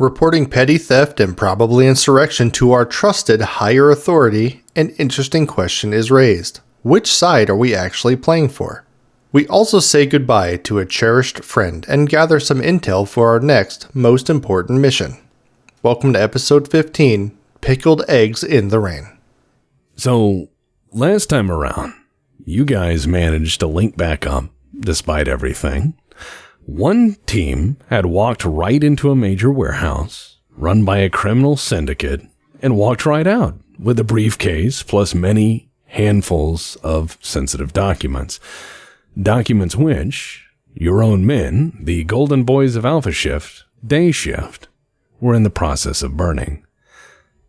Reporting petty theft and probably insurrection to our trusted higher authority, an interesting question is raised. Which side are we actually playing for? We also say goodbye to a cherished friend and gather some intel for our next, most important mission. Welcome to episode 15, Pickled Eggs in the Rain. So, last time around, you guys managed to link back up, despite everything. One team had walked right into a major warehouse, run by a criminal syndicate, and walked right out with a briefcase plus many handfuls of sensitive documents. Documents which, your own men, the Golden Boys of Alpha Shift, Day Shift, were in the process of burning.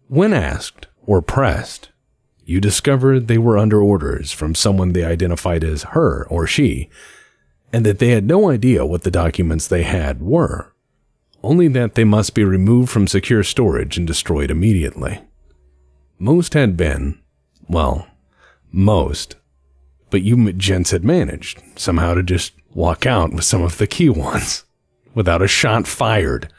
When asked, or pressed, you discovered they were under orders from someone they identified as her or she, and that they had no idea what the documents they had were, only that they must be removed from secure storage and destroyed immediately. Most had been, well, most, but you gents had managed somehow to just walk out with some of the key ones, without a shot fired.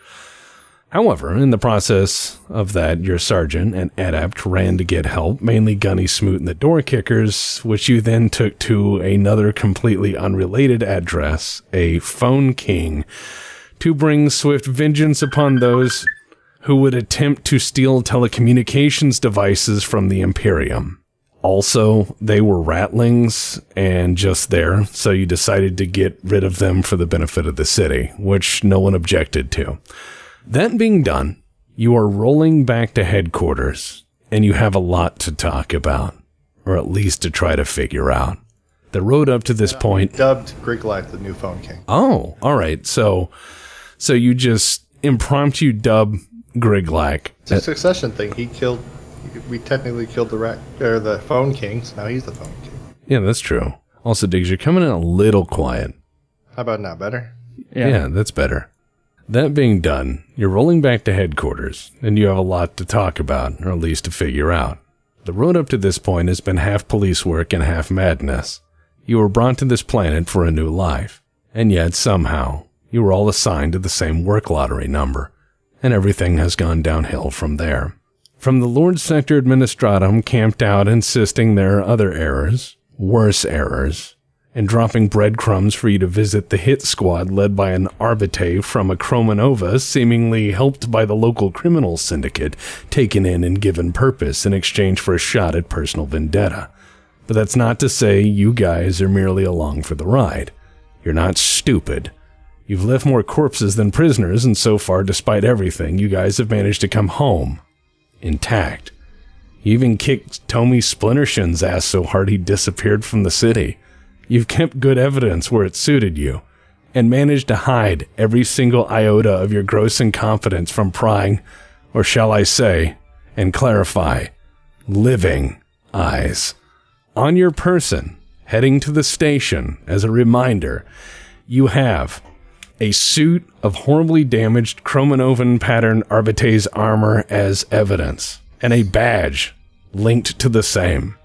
However, in the process of that, your sergeant and adept ran to get help, mainly Gunny Smoot and the door kickers, which you then took to another completely unrelated address, a phone king, to bring swift vengeance upon those who would attempt to steal telecommunications devices from the Imperium. Also, they were ratlings and just there, so you decided to get rid of them for the benefit of the city, which no one objected to. That being done, you are rolling back to headquarters, and you have a lot to talk about, or at least to try to figure out. The road up to this point... Dubbed Griglak the new phone king. Oh, all right. So you just impromptu dub Griglak. It's a succession thing. We technically killed the phone king, so now he's the phone king. Yeah, that's true. Also, Diggs, you're coming in a little quiet. How about now? Better? Yeah, that's better. That being done, you're rolling back to headquarters, and you have a lot to talk about, or at least to figure out. The road up to this point has been half police work and half madness. You were brought to this planet for a new life, and yet somehow, you were all assigned to the same work lottery number, and everything has gone downhill from there. From the Lord Sector Administratum camped out insisting there are other errors, worse errors, and dropping breadcrumbs for you to visit the hit squad led by an Arbite from a Chromanova, seemingly helped by the local criminal syndicate, taken in and given purpose in exchange for a shot at personal vendetta. But that's not to say you guys are merely along for the ride. You're not stupid. You've left more corpses than prisoners, and so far, despite everything, you guys have managed to come home intact. You even kicked Tommy Splintershin's ass so hard he disappeared from the city. You've kept good evidence where it suited you, and managed to hide every single iota of your gross incompetence from prying, or shall I say, and clarify, living eyes. On your person, heading to the station, as a reminder, you have a suit of horribly damaged Chromanovan pattern Arbite's armor as evidence, and a badge linked to the same.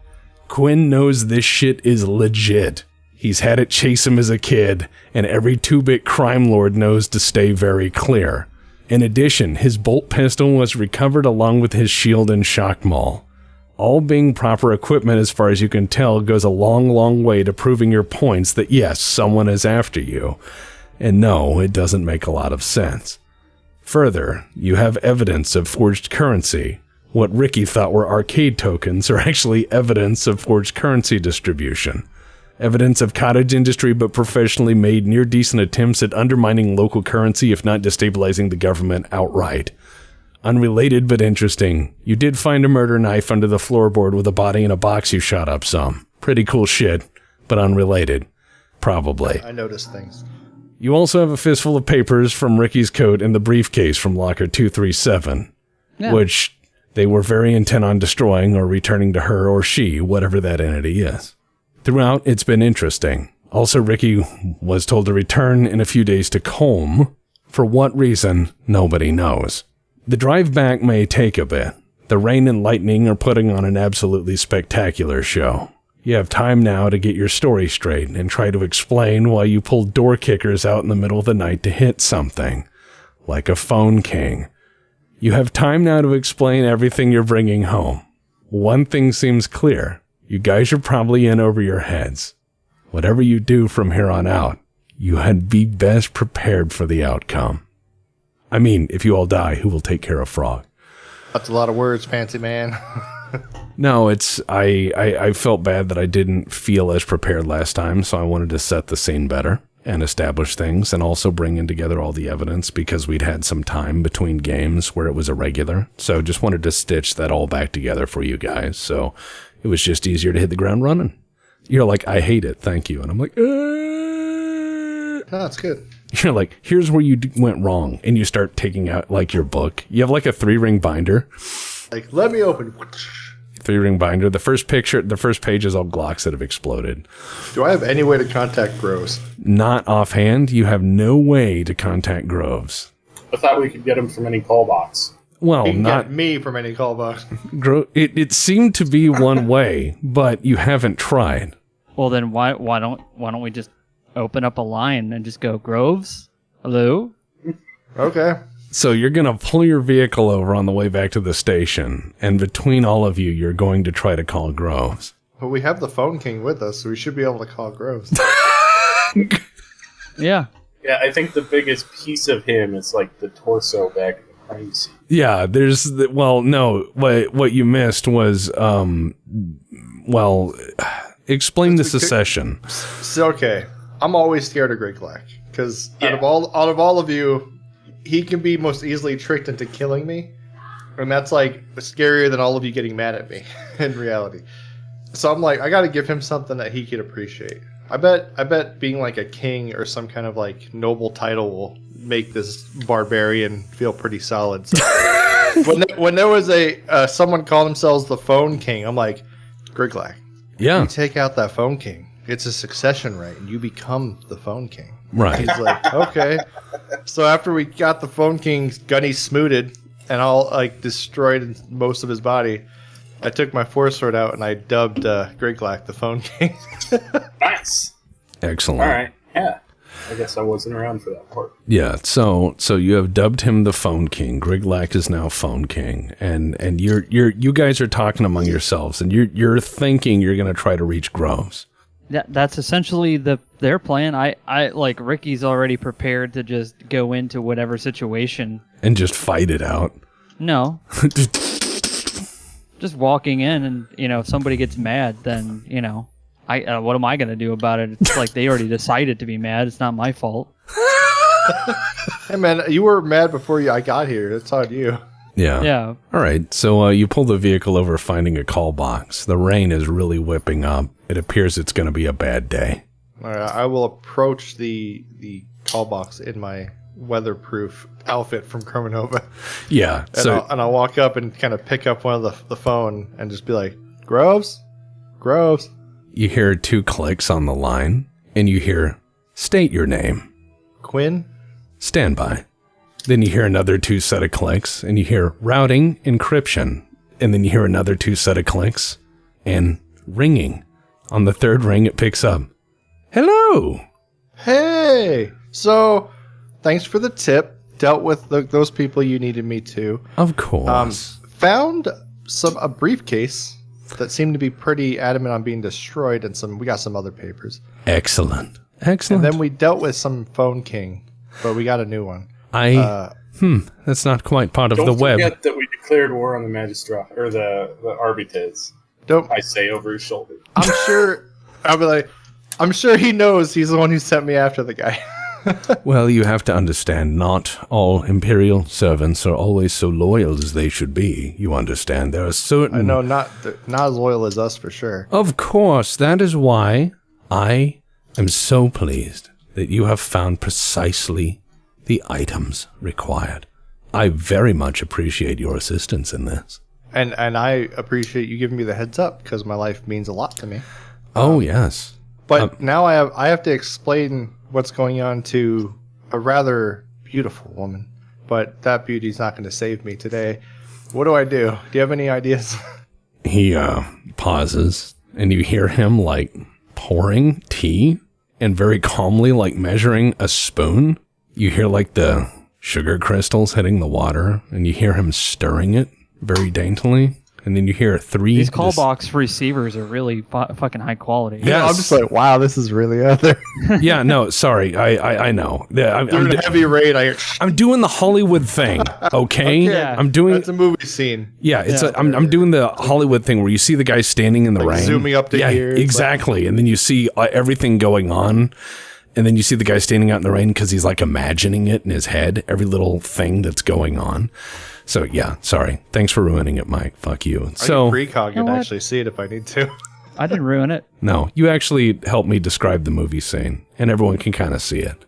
Quinn knows this shit is legit. He's had it chase him as a kid, and every 2-bit crime lord knows to stay very clear. In addition, his bolt pistol was recovered along with his shield and shock maul. All being proper equipment as far as you can tell goes a long, long way to proving your points that yes, someone is after you. And no, it doesn't make a lot of sense. Further, you have evidence of forged currency. What Ricky thought were arcade tokens are actually evidence of forged currency distribution. Evidence of cottage industry but professionally made near-decent attempts at undermining local currency if not destabilizing the government outright. Unrelated but interesting, you did find a murder knife under the floorboard with a body in a box you shot up some. Pretty cool shit, but unrelated. Probably. I noticed things. You also have a fistful of papers from Ricky's coat in the briefcase from locker 237, which they were very intent on destroying or returning to her or she, whatever that entity is. Throughout, it's been interesting. Also, Ricky was told to return in a few days to Colm. For what reason, nobody knows. The drive back may take a bit. The rain and lightning are putting on an absolutely spectacular show. You have time now to get your story straight and try to explain why you pulled door kickers out in the middle of the night to hit something, like a phone king, You have time now to explain everything you're bringing home. One thing seems clear. You guys are probably in over your heads. Whatever you do from here on out, you had be best prepared for the outcome. I mean, if you all die, who will take care of Frog? That's a lot of words, fancy man. No, I felt bad that I didn't feel as prepared last time, so I wanted to set the scene better and establish things and also bring in together all the evidence because we'd had some time between games where it was irregular. So just wanted to stitch that all back together for you guys. So it was just easier to hit the ground running. You're like, I hate it. Thank you. And I'm like, No, that's good. You're like, here's where you went wrong. And you start taking out like your book. You have like a 3-ring binder. Like, let me open. 3-ring binder. The first page is all Glocks that have exploded. Do I have any way to contact Groves? Not offhand. You have no way to contact Groves. I thought we could get him from any call box. Well, He can not get me from any call box. It seemed to be one way, but you haven't tried. Well, then why don't we just open up a line and just go, Groves? Hello? Okay. So you're going to pull your vehicle over on the way back to the station, and between all of you, you're going to try to call Groves. Well, we have the phone king with us, so we should be able to call Groves. Yeah. Yeah, I think the biggest piece of him is like the torso back in the crime scene. Yeah, what you missed was, explain the secession. So, okay. I'm always scared of Great Black, because out of all of you, he can be most easily tricked into killing me, and that's like scarier than all of you getting mad at me in reality. So I'm like, I got to give him something that he could appreciate. I bet being like a king or some kind of like noble title will make this barbarian feel pretty solid. So when there was someone called themselves the Phone King, I'm like, Griglak, Yeah, you take out that Phone King, it's a succession right, and you become the Phone King. right. He's like, okay. So after we got the Phone King's gunny smooted and all like destroyed most of his body, I took my force sword out and I dubbed Griglak the Phone King. Nice. Excellent. All right. Yeah. I guess I wasn't around for that part. Yeah, so you have dubbed him the Phone King. Griglak is now Phone King, and you guys are talking among yourselves, and you're thinking you're going to try to reach Groves. That's essentially their plan. I like Ricky's already prepared to just go into whatever situation. And just fight it out. No. Just walking in and, if somebody gets mad, then, what am I going to do about it? It's like they already decided to be mad. It's not my fault. Hey man, you were mad before I got here. It's on you. Yeah. Yeah. All right, so you pull the vehicle over, finding a call box. The rain is really whipping up. It appears it's going to be a bad day. All right, I will approach the call box in my weatherproof outfit from Kermanova. Yeah. And I'll walk up and kind of pick up one of the phone and just be like, Groves? Groves? You hear 2 clicks on the line, and you hear, state your name. Quinn? Stand by. Then you hear another 2 set of clicks, and you hear routing encryption. And then you hear another 2 set of clicks, and ringing. On the 3rd ring, it picks up. Hello! Hey! So, thanks for the tip. Dealt with those people you needed me to. Of course. Found a briefcase that seemed to be pretty adamant on being destroyed, and we got some other papers. Excellent. And then we dealt with some Phone King, but we got a new one. That's not quite part of the web. Don't forget that we declared war on the Magistratum, or the Arbites. I say over his shoulder. I'm sure, I'll be like, I'm sure he knows he's the one who sent me after the guy. Well, you have to understand, not all Imperial servants are always so loyal as they should be. You understand, there are certain... I know, not as loyal as us, for sure. Of course, that is why I am so pleased that you have found precisely the items required. I very much appreciate your assistance in this. And I appreciate you giving me the heads up, because my life means a lot to me. Oh, yes. But now I have to explain what's going on to a rather beautiful woman. But that beauty's not going to save me today. What do I do? Do you have any ideas? He pauses, and you hear him, like, pouring tea, and very calmly, like, measuring a spoon. You hear, like, the sugar crystals hitting the water, and you hear him stirring it very daintily. And then you hear These call box receivers are really fucking high quality. Yeah, I'm just like, wow, this is really out there. Yeah, no, sorry. I know. I'm During a heavy rain, I'm doing the Hollywood thing, okay? Yeah. I'm doing... That's a movie scene. Yeah, I'm doing the Hollywood thing where you see the guy standing in the rain. Zooming up to here. Exactly. And then you see everything going on. And then you see the guy standing out in the rain because he's like imagining it in his head, every little thing that's going on. So, yeah, sorry. Thanks for ruining it, Mike. Fuck you. So, precog and actually see it if I need to. I didn't ruin it. No, you actually helped me describe the movie scene, and everyone can kind of see it.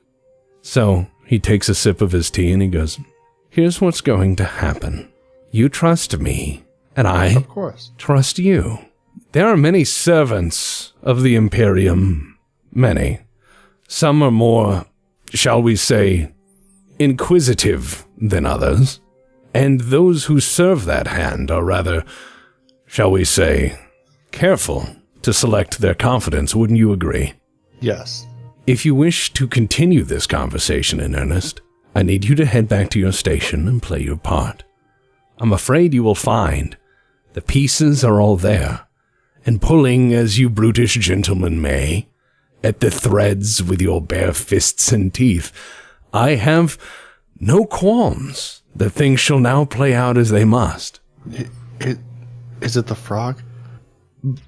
So, he takes a sip of his tea and he goes, here's what's going to happen. You trust me, and I of course trust you. There are many servants of the Imperium. Many. Some are more, shall we say, inquisitive than others. And those who serve that hand are rather, shall we say, careful to select their confidence, wouldn't you agree? Yes. If you wish to continue this conversation in earnest, I need you to head back to your station and play your part. I'm afraid you will find the pieces are all there, and pulling as you brutish gentlemen may, at the threads with your bare fists and teeth, I have no qualms that things shall now play out as they must. Is it the frog?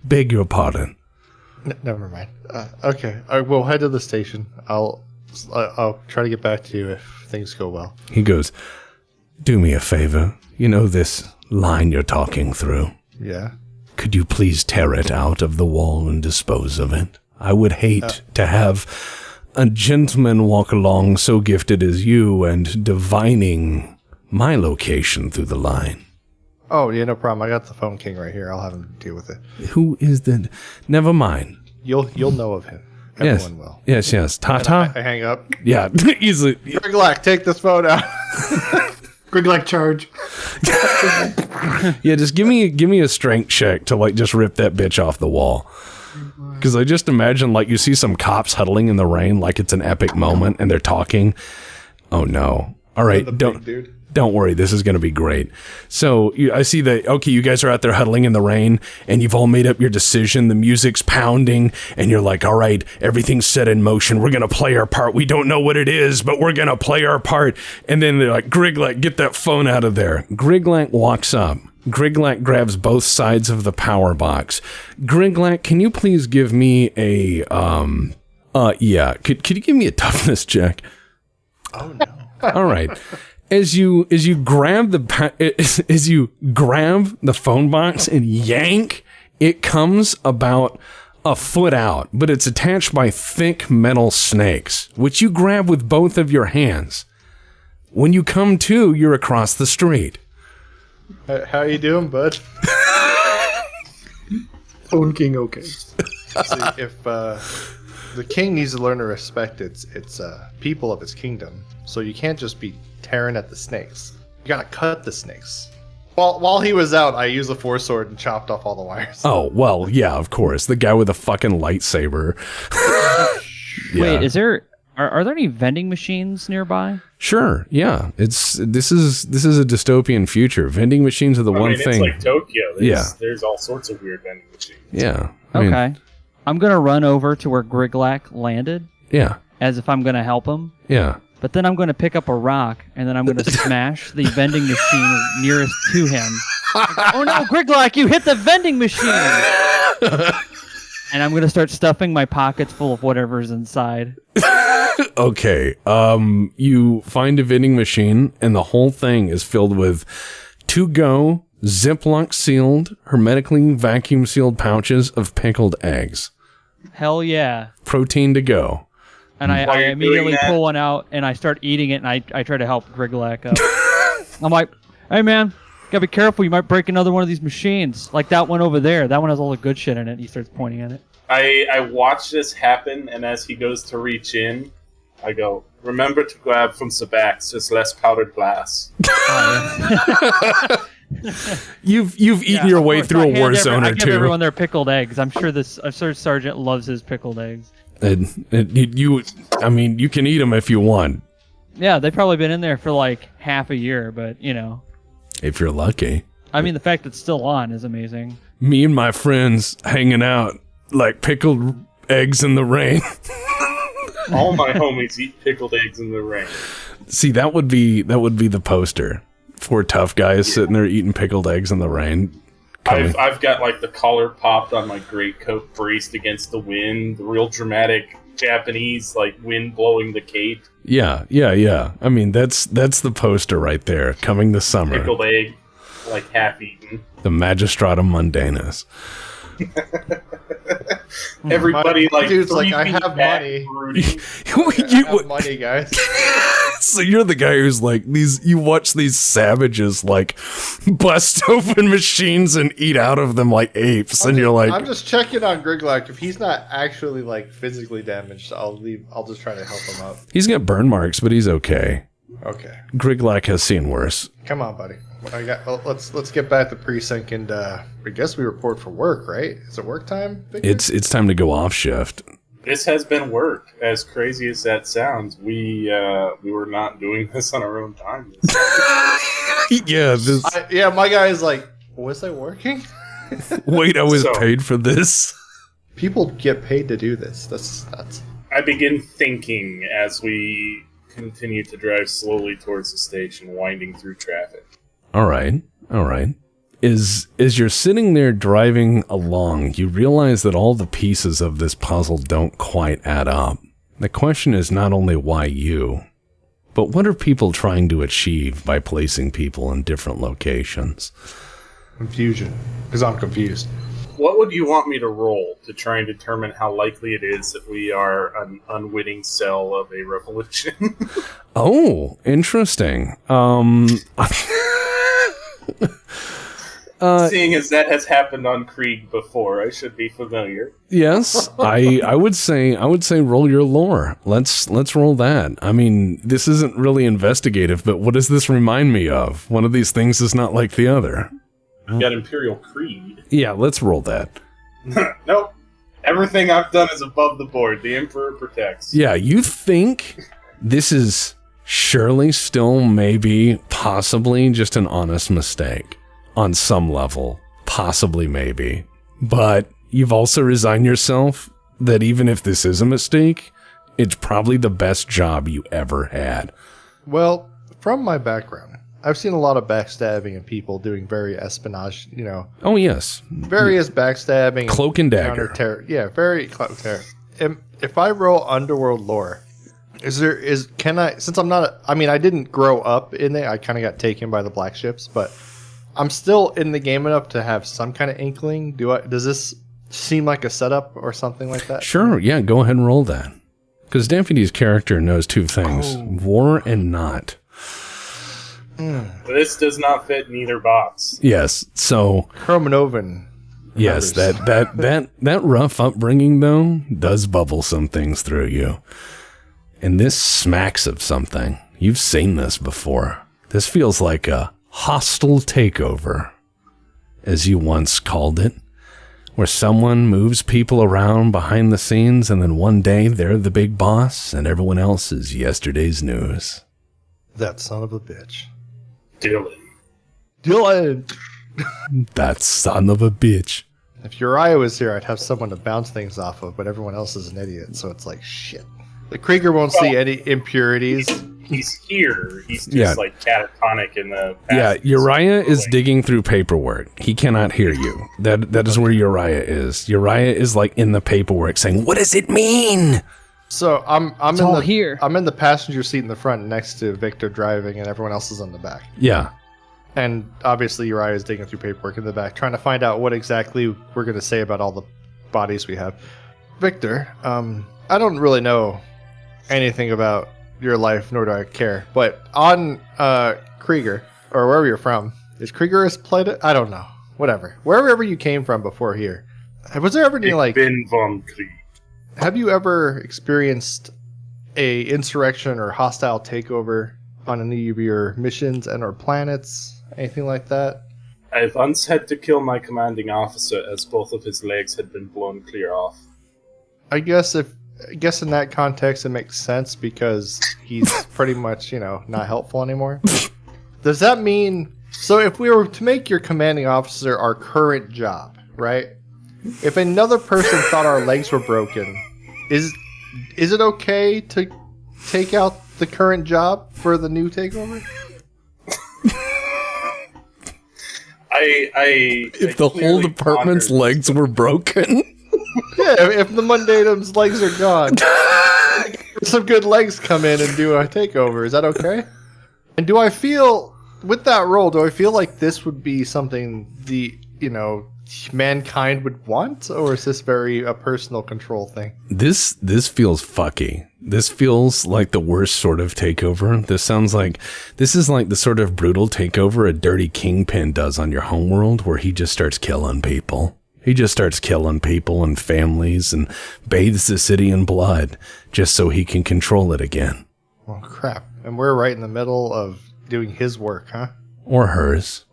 Beg your pardon. Never mind. Okay, we'll head to the station. I'll try to get back to you if things go well. He goes, do me a favor. You know this line you're talking through? Yeah. Could you please tear it out of the wall and dispose of it? I would hate to have a gentleman walk along so gifted as you and divining my location through the line. Oh, yeah, no problem. I got the phone king right here. I'll have him deal with it. Who is the... Never mind. You'll know of him. Everyone will. Yes. Ta-ta? I hang up. Yeah, easily. Griglak, take this phone out. Griglak charge. Yeah, just give me a strength check to like just rip that bitch off the wall. Because I just imagine like you see some cops huddling in the rain like it's an epic moment and they're talking. Oh no. All right, don't worry, this is going to be great. So I see that, okay, you guys are out there huddling in the rain, and you've all made up your decision. The music's pounding, and you're like, all right, everything's set in motion. We're going to play our part. We don't know what it is, but we're going to play our part. And then they're like, Griglak, get that phone out of there. Griglak walks up. Griglak grabs both sides of the power box. Griglak, can you please give me a, yeah, could you give me a toughness check? Oh, no. All right. As you grab the phone box and yank, it comes about a foot out, but it's attached by thick metal snakes, which you grab with both of your hands. When you come to, you're across the street. How you doing, bud? Phone king, okay. See, if the king needs to learn to respect its people of his kingdom, so you can't just be tearing at the snakes. You gotta cut the snakes. While he was out, I used a force sword and chopped off all the wires. Oh, well, yeah, of course. The guy with a fucking lightsaber. Wait, are there any vending machines nearby? Sure, yeah. This is a dystopian future. Vending machines are the one thing. It's like Tokyo. There's all sorts of weird vending machines. Yeah. Okay. I'm gonna run over to where Griglak landed. Yeah. As if I'm gonna help him. Yeah. But then I'm gonna pick up a rock and then I'm gonna smash the vending machine nearest to him. Oh no, Griglak, you hit the vending machine! And I'm gonna start stuffing my pockets full of whatever's inside. Okay. You find a vending machine, and the whole thing is filled with to-go, Ziploc sealed, hermetically vacuum sealed pouches of pickled eggs. Hell yeah. Protein to go. And I immediately pull one out and I start eating it, and I try to help Griglak up. I'm like, hey man, gotta be careful, you might break another one of these machines. Like that one over there. That one has all the good shit in it. He starts pointing at it. I watch this happen, and as he goes to reach in, I go, remember to grab from the backs, there's less powdered glass. You've eaten your way through a war zone or two. I give everyone their pickled eggs. I'm sure Sergeant loves his pickled eggs. You can eat them if you want. Yeah, they've probably been in there for like half a year, but you know. If you're lucky. I mean, the fact it's still on is amazing. Me and my friends hanging out like pickled eggs in the rain. All my homies eat pickled eggs in the rain. See, that would be the poster. 4 tough guys sitting there eating pickled eggs in the rain. I've got like the collar popped on my greatcoat, braced against the wind, the real dramatic Japanese like wind blowing the cape. Yeah. I mean, that's the poster right there. Coming this summer. Pickled egg, like half eaten. The Magistratum Mundanus. Everybody like dude's 3 like, I feet have back, money. brooding. I have money, guys. So you're the guy who's like you watch these savages like bust open machines and eat out of them like apes, and you're like, I'm just checking on Griglak. If he's not actually like physically damaged, I'll leave. I'll just try to help him out. he's got burn marks, but he's okay. Okay, Griglak has seen worse. come on, buddy. Let's get back to precinct, and I guess we report for work, right? Is it work time, Victor? It's time to go off shift. This has been work. As crazy as that sounds, we were not doing this on our own time. Yeah, my guy is like, was I working? wait, I was So- paid for this. People get paid to do this. That's. I begin thinking as we continue to drive slowly towards the station, winding through traffic. All right. As you're sitting there driving along, you realize that all the pieces of this puzzle don't quite add up. The question is not only why you, but what are people trying to achieve by placing people in different locations? Confusion, because I'm confused. What would you want me to roll to try and determine how likely it is that we are an unwitting cell of a revolution? Oh, interesting. Seeing as that has happened on Krieg before, I should be familiar. Yes, I would say roll your lore. Let's roll that. I mean, this isn't really investigative, but what does this remind me of? One of these things is not like the other. We've got Imperial Creed. Yeah, let's roll that. Nope. Everything I've done is above the board. The Emperor protects. Yeah, you think this is surely still maybe possibly just an honest mistake on some level, possibly maybe. But you've also resigned yourself that even if this is a mistake, it's probably the best job you ever had. Well, from my background, I've seen a lot of backstabbing and people doing very espionage, Oh yes, various backstabbing. Cloak and dagger. Counter-terror. Yeah, very cloak terror. If I roll Underworld lore, since I'm not, I didn't grow up in it, I kind of got taken by the black ships, but I'm still in the game enough to have some kind of inkling. Does this seem like a setup or something like that? Sure, yeah, go ahead and roll that. Because Damphedy's character knows two things, war and not. This does not fit in either box. Yes, so... Chromanovan. Yes, that rough upbringing, though, does bubble some things through you. And this smacks of something. You've seen this before. This feels like a hostile takeover, as you once called it, where someone moves people around behind the scenes and then one day they're the big boss and everyone else is yesterday's news. That son of a bitch. Dylan. That son of a bitch. If Uriah was here, I'd have someone to bounce things off of, but everyone else is an idiot, so it's like, shit. The Krieger won't see any impurities. He's here. He's just Yeah. like catatonic in the past. Yeah, Uriah is digging through paperwork. He cannot hear you. That is where Uriah is. Uriah is like in the paperwork saying, "What does it mean?" So I'm It's in all the here. I'm in the passenger seat in the front next to Victor driving, and everyone else is on the back. Yeah. And obviously Uriah is digging through paperwork in the back, trying to find out what exactly we're going to say about all the bodies we have. Victor, I don't really know anything about your life, nor do I care. But on Krieger, or wherever you're from, is Krieger as played it? I don't know. Whatever. Wherever you came from before here, was there ever any like? Ben von Krieg. Have you ever experienced a insurrection or hostile takeover on any of your missions and or planets? Anything like that? I've once had to kill my commanding officer as both of his legs had been blown clear off. I guess if I guess in that context it makes sense because he's pretty much, not helpful anymore. Does that mean... So if we were to make your commanding officer our current job, right? If another person thought our legs were broken, is it okay to take out the current job for the new takeover? If the whole department's legs were broken. Yeah, if the Mundanum's legs are gone, some good legs come in and do a takeover. Is that okay? And do I feel, with that role, do I feel like this would be something mankind would want, or is this very a personal control thing? This feels fucky. This feels like the worst sort of takeover. This is like the sort of brutal takeover a dirty kingpin does on your homeworld, where he just starts killing people. He just starts killing people and families and bathes the city in blood just so he can control it again. Oh, crap. And we're right in the middle of doing his work, huh? Or hers.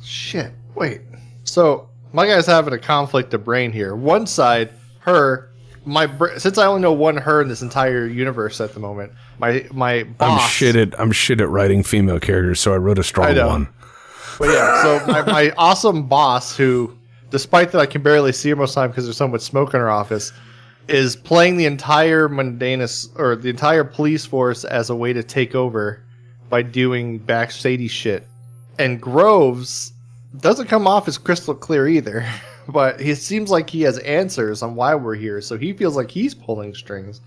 Shit. Wait. So, my guy's having a conflict of brain here. One side, her, since I only know one her in this entire universe at the moment, my boss... I'm shit at writing female characters, so I wrote a strong one. But yeah, so my awesome boss, who... Despite that I can barely see her most of the time because there's so much smoke in her office, is playing the entire Mundanus, or the entire police force as a way to take over by doing backshady shit. And Groves doesn't come off as crystal clear either, but he seems like he has answers on why we're here, so he feels like he's pulling strings.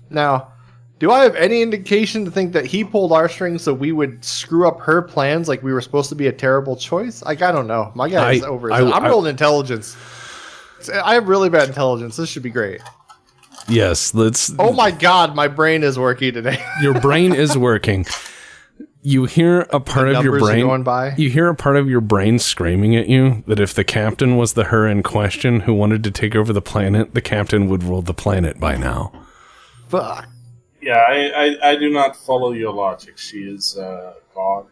Now, do I have any indication to think that he pulled our strings so we would screw up her plans like we were supposed to be a terrible choice? I don't know. My guy is over. I'm rolling intelligence. I have really bad intelligence. This should be great. Yes, let's... Oh my god, my brain is working today. Your brain is working. You hear a part of your brain going by. You hear a part of your brain screaming at you that if the captain was the her in question who wanted to take over the planet, the captain would rule the planet by now. Fuck. Yeah, I do not follow your logic. She is God.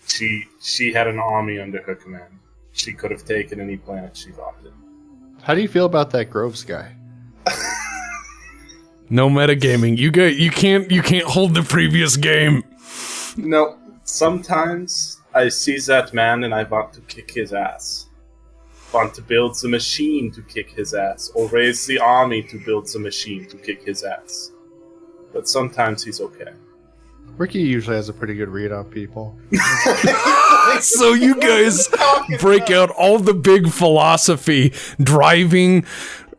She had an army under her command. She could have taken any planet she wanted. How do you feel about that Groves guy? No metagaming. You can't hold the previous game. No, sometimes I see that man and I want to kick his ass. Want to build the machine to kick his ass, or raise the army to build the machine to kick his ass. But sometimes he's okay. Ricky usually has a pretty good read on people. So you guys break out all the big philosophy, driving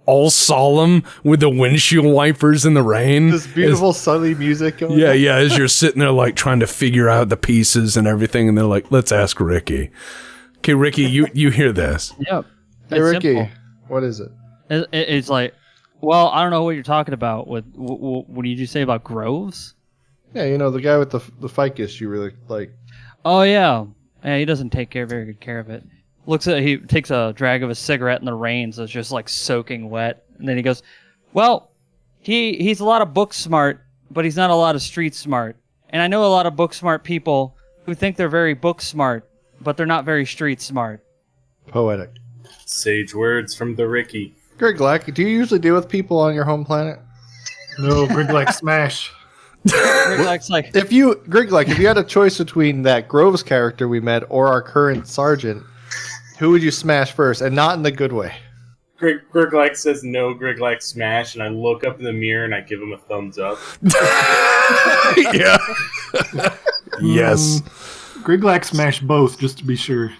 all solemn with the windshield wipers in the rain. This beautiful sunny music going on. Yeah, as you're sitting there like trying to figure out the pieces and everything, and they're like, let's ask Ricky. Okay, Ricky, you hear this. Yep. Hey, Ricky, simple. what is it? It's like, well, I don't know what you're talking about. What did you say about Groves? Yeah, the guy with the ficus you really like. Oh, yeah. Yeah, he doesn't take very good care of it. He takes a drag of a cigarette in the rain, so it's just like soaking wet. And then he goes, well, he's a lot of book smart, but he's not a lot of street smart. And I know a lot of book smart people who think they're very book smart, but they're not very street smart. Poetic. Sage words from the Ricky. Griglak, do you usually deal with people on your home planet? No, Griglak smash. Griglak's like, if you had a choice between that Groves character we met or our current sergeant, who would you smash first, and not in the good way? Griglak says no, Griglak smash, and I look up in the mirror and I give him a thumbs up. Yeah. Yes. Griglak smash both, just to be sure.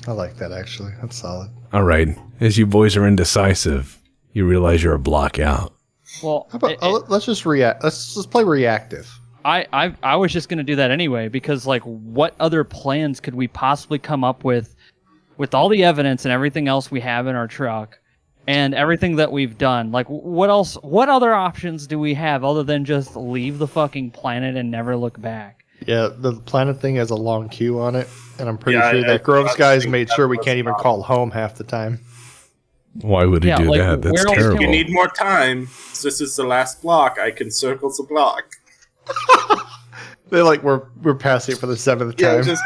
I like that, actually. That's solid. All right. As you boys are indecisive, you realize you're a block out. well, How about, let's just react. Let's just play reactive. I was just going to do that anyway, because like, what other plans could we possibly come up with all the evidence and everything else we have in our truck and everything that we've done? Like, what other options do we have other than just leave the fucking planet and never look back? Yeah, the planet thing has a long queue on it, and I'm pretty Yeah, sure that Groves guys made sure we can't even not. call home half the time. Why would he do like, that? That's where else can terrible. If you need more time, this is the last block. I can circle the block. They're like, we're passing it for the 7th Yeah, time. just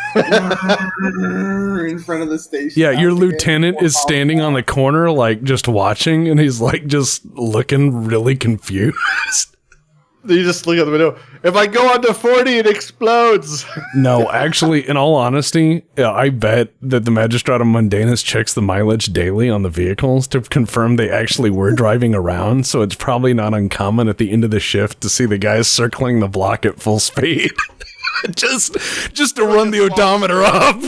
in front of the station. Yeah, your lieutenant is standing on the corner, like, just watching, and he's, like, just looking really confused. You just look out the window. If I go under 40, it explodes. No, actually, in all honesty, I bet that the Magistratum Mundanus checks the mileage daily on the vehicles to confirm they actually were driving around, so it's probably not uncommon at the end of the shift to see the guys circling the block at full speed. just to run the odometer up.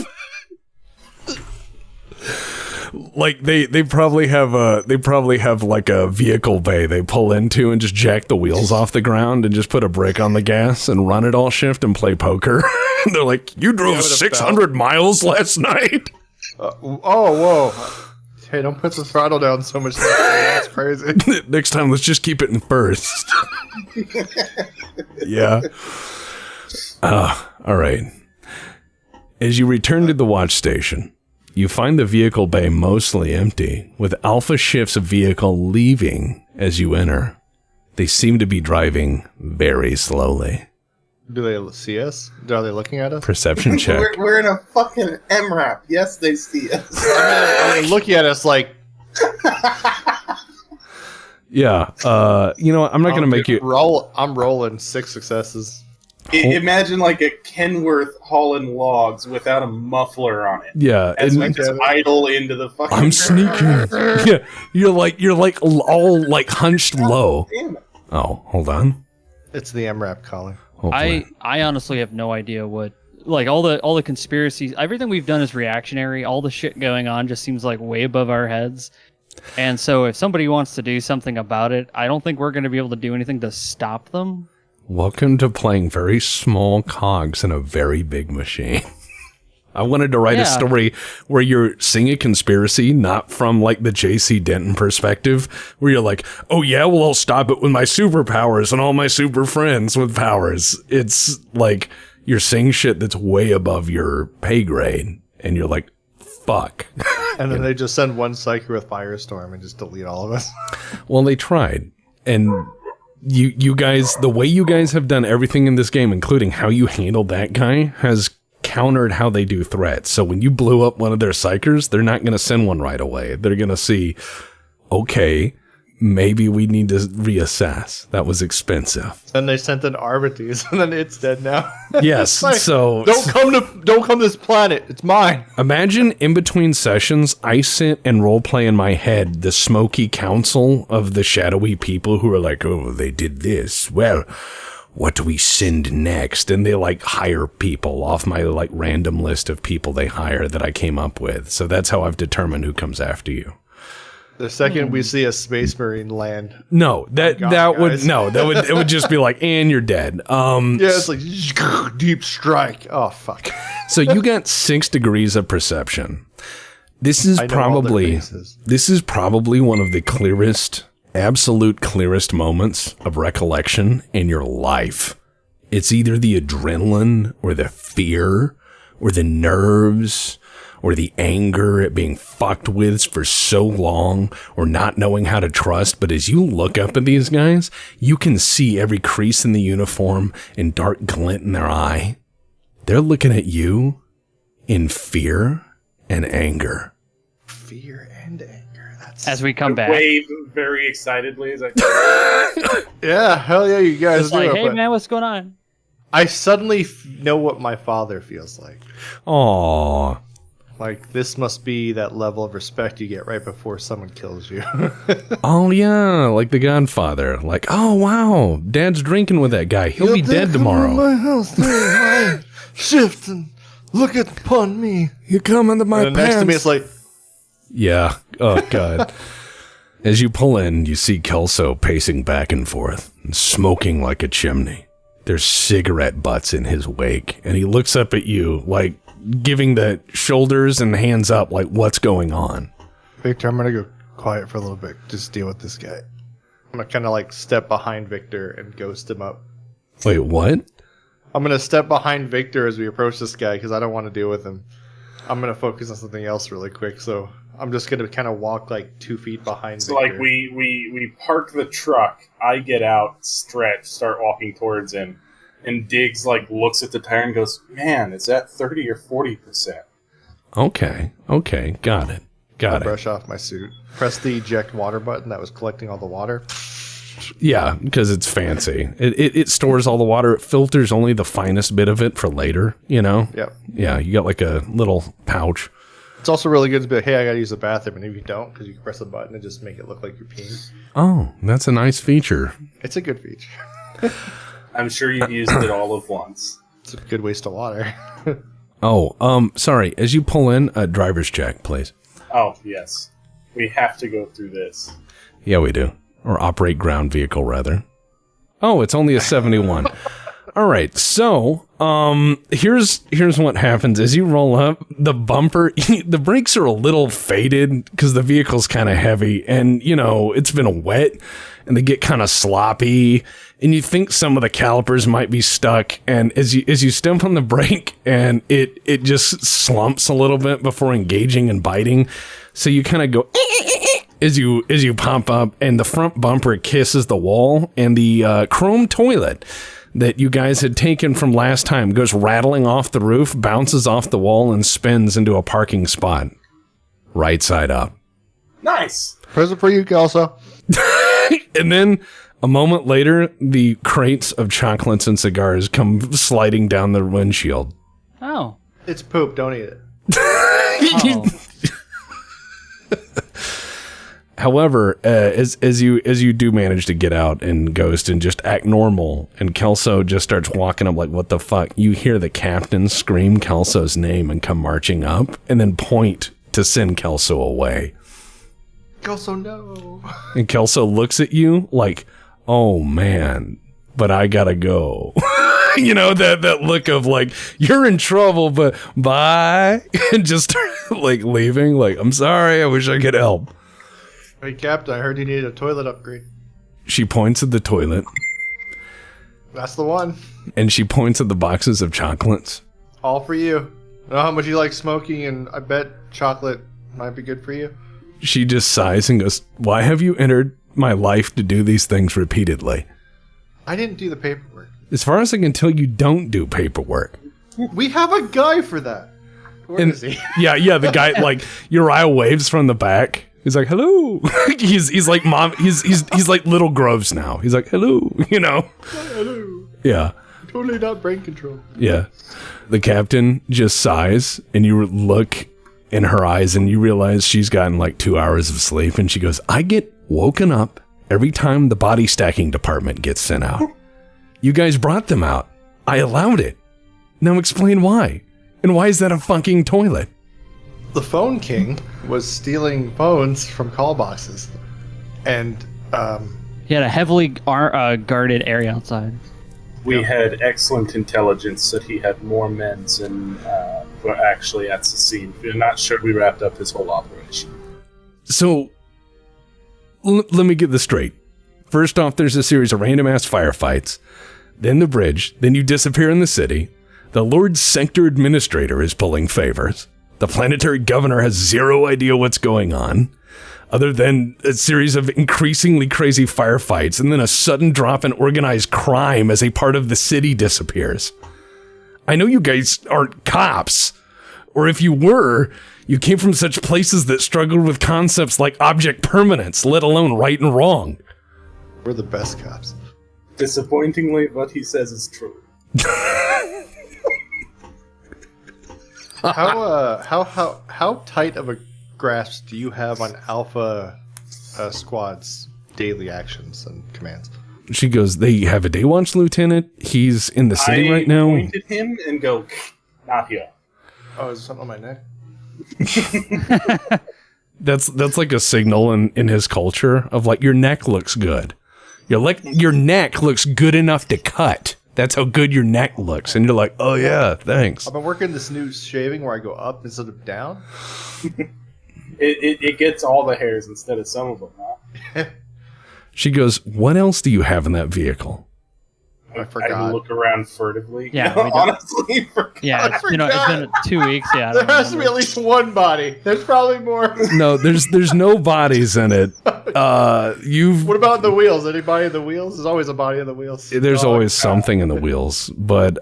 Like they probably have like a vehicle bay they pull into and just jack the wheels off the ground and just put a brake on the gas and run it all shift and play poker. They're like, you drove 600 miles last night. Whoa. Hey, don't put the throttle down so much. That's crazy. Next time, let's just keep it in first. Yeah. All right. As you return to the watch station, you find the vehicle bay mostly empty, with Alpha Shift's vehicle leaving as you enter. They seem to be driving very slowly. Do they see us? Are they looking at us? Perception check. We're in a fucking MRAP. Yes, they see us. I mean, looking at us like... Yeah. You know what? I'm not going to make you... I'm rolling 6 successes. Imagine like a Kenworth hauling logs without a muffler on it. Yeah. As we just idle into the fucking... I'm sneaking. Yeah. You're like all like hunched low. Damn it. Oh, hold on. It's the MRAP calling. Hopefully. I honestly have no idea what, like, all the conspiracies, everything we've done is reactionary. All the shit going on just seems like way above our heads. And so if somebody wants to do something about it, I don't think we're going to be able to do anything to stop them. Welcome to playing very small cogs in a very big machine. I wanted to write a story where you're seeing a conspiracy, not from like the J.C. Denton perspective, where you're like, oh yeah, well I'll stop it with my superpowers and all my super friends with powers. It's like you're seeing shit that's way above your pay grade, and you're like, fuck. And then they just send one psyker with Firestorm and just delete all of us. Well, they tried. And you guys, the way you guys have done everything in this game, including how you handled that guy, has countered how they do threats. So when you blew up one of their psychers, they're not going to send one right away. They're going to see, okay, maybe we need to reassess. That was expensive. Then they sent an Arbites, and then it's dead now. Yes, Like, so don't come to this planet. It's mine. imagine in between sessions, I sit and roleplay in my head the smoky council of the shadowy people who are like, oh, they did this. Well, what do we send next? And they like hire people off my like random list of people they hire that I came up with. So that's how I've determined who comes after you. The second we see a space marine land. No, it would just be like, and you're dead. Yeah, it's like deep strike. Oh fuck. So you got 6 degrees of perception. This is probably one of the clearest, absolute clearest moments of recollection in your life. It's either the adrenaline or the fear or the nerves or the anger at being fucked with for so long or not knowing how to trust. But as you look up at these guys, you can see every crease in the uniform and dark glint in their eye. They're looking at you in fear and anger. Fear and anger. That's As we come back. Wave very excitedly as I yeah, hell yeah, you guys It's do like, it. hey But man, what's going on? I suddenly know what my father feels like. Aww. Like, this must be that level of respect you get right before someone kills you. Oh, yeah, like the Godfather. Like, oh, wow, Dad's drinking with that guy. He'll be dead tomorrow. My house during my shift and look upon me. You come into my And next to me, it's like, Yeah. Oh, God. As you pull in, you see Kelso pacing back and forth, and smoking like a chimney. There's cigarette butts in his wake, and he looks up at you, like, giving the shoulders and hands up, like, what's going on? Victor, I'm going to go quiet for a little bit. Just deal with this guy. I'm going to kind of, like, step behind Victor and ghost him up. Wait, what? I'm going to step behind Victor as we approach this guy, because I don't want to deal with him. I'm going to focus on something else really quick, so I'm just going to kind of walk, like, 2 feet behind So, Victor. like, we park the truck, I get out, stretch, start walking towards him, And Diggs looks at the tire and goes, "Man, is that 30 or 40%?" Okay, got it. Brush off my suit. Press the eject water button that was collecting all the water. Yeah, because it's fancy. It stores all the water. It filters only the finest bit of it for later, you know? Yep. Yeah, you got like a little pouch. It's also really good to be like, hey, I gotta use the bathroom, and if you don't, because you can press the button and just make it look like you're peeing. Oh, that's a nice feature. It's a good feature. I'm sure you've used it all of once. It's a good waste of water. Sorry. As you pull in, a driver's check, please. Oh, yes. We have to go through this. Yeah, we do. Or operate ground vehicle, rather. Oh, it's only a 71. All right, so here's what happens. As you roll up, the bumper, the brakes are a little faded because the vehicle's kind of heavy, and, you know, it's been wet, and they get kind of sloppy, and you think some of the calipers might be stuck, and as you step on the brake, and it just slumps a little bit before engaging and biting, so you kind of go as you pop up, and the front bumper kisses the wall, and the chrome toilet that you guys had taken from last time goes rattling off the roof, bounces off the wall, and spins into a parking spot. Right side up. Nice! Present for you, Kelso. And then, a moment later, the crates of chocolates and cigars come sliding down the windshield. Oh. It's poop, don't eat it. Oh. However, as you do manage to get out and ghost and just act normal, and Kelso just starts walking up like, what the fuck? You hear the captain scream Kelso's name and come marching up, and then point to send Kelso away. Kelso, no. And Kelso looks at you like, oh man, but I gotta go. You know, that look of like, you're in trouble, but bye. And just like leaving, like, I'm sorry, I wish I could help. Hey, Captain, I heard you needed a toilet upgrade. She points at the toilet. That's the one. And she points at the boxes of chocolates. All for you. I know how much you like smoking, and I bet chocolate might be good for you. She just sighs and goes, why have you entered my life to do these things repeatedly? I didn't do the paperwork. As far as I can tell, you don't do paperwork. We have a guy for that. Where is he? Yeah, the guy, like, Uriah waves from the back. He's like, hello. he's like mom. He's like Little Groves now. He's like, hello. You know. Hello. Yeah. Totally not brain control. Yeah. The captain just sighs, and you look in her eyes, and you realize she's gotten like 2 hours of sleep, and she goes, I get woken up every time the body stacking department gets sent out. You guys brought them out. I allowed it. Now explain why. And why is that a fucking toilet? The phone king was stealing phones from call boxes, and He had a heavily guarded area outside. We had excellent intelligence that he had more men than were actually at the scene. We're not sure we wrapped up his whole operation. So, let me get this straight. First off, there's a series of random-ass firefights, then the bridge, then you disappear in the city, the Lord Sector Administrator is pulling favors, the planetary governor has zero idea what's going on, other than a series of increasingly crazy firefights, and then a sudden drop in organized crime as a part of the city disappears. I know you guys aren't cops, or if you were, you came from such places that struggled with concepts like object permanence, let alone right and wrong. we're the best cops. Disappointingly, what he says is true. How tight of a grasp do you have on Alpha Squad's daily actions and commands? She goes, they have a day watch lieutenant. He's in the city right now. I point at him and go, not here. Oh, is there something on my neck? That's like a signal in his culture of like, your neck looks good. Your neck looks good enough to cut. That's how good your neck looks. And you're like, oh yeah, thanks. I've been working this new shaving where I go up instead of down. It gets all the hairs instead of some of them, huh? She goes, what else do you have in that vehicle? I forgot. I look around furtively. Yeah, we don't- honestly, forgot. Yeah, it's been 2 weeks. Yeah, I There don't has to be at remember. least one body. There's probably more. No, there's no bodies in it. You've What about the wheels? Anybody in the wheels? There's always a body in the wheels. There's always something in the wheels, but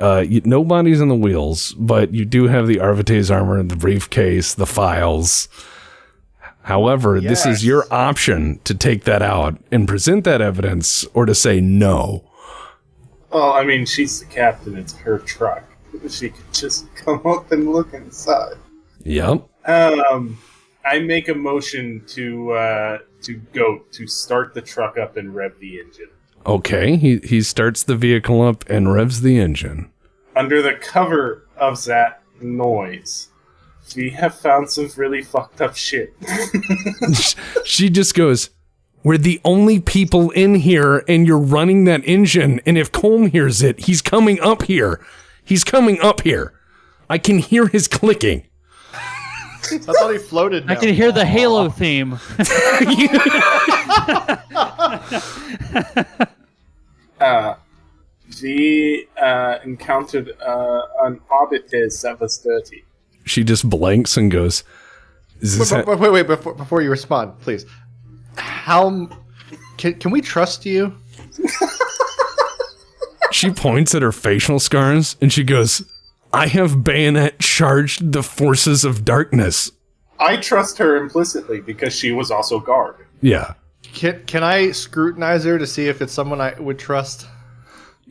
no bodies in the wheels, but you do have the Arvate's armor, the briefcase, the files. However, this is your option to take that out and present that evidence or to say no. Well, I mean, she's the captain. It's her truck. She could just come up and look inside. Yep. I make a motion to start the truck up and rev the engine. Okay, he starts the vehicle up and revs the engine. Under the cover of that noise, we have found some really fucked up shit. She just goes, "We're the only people in here, and you're running that engine, and if Colm hears it, he's coming up here. He's coming up here. I can hear his clicking." I thought he floated now. I can hear the Halo theme. We encountered an Arbites that was dirty. She just blanks and goes, "Is this Wait, before you respond, please. How can we trust you? She points at her facial scars and she goes, "I have bayonet charged the forces of darkness." I trust her implicitly because she was also guard. Yeah, Can I scrutinize her to see if it's someone I would trust?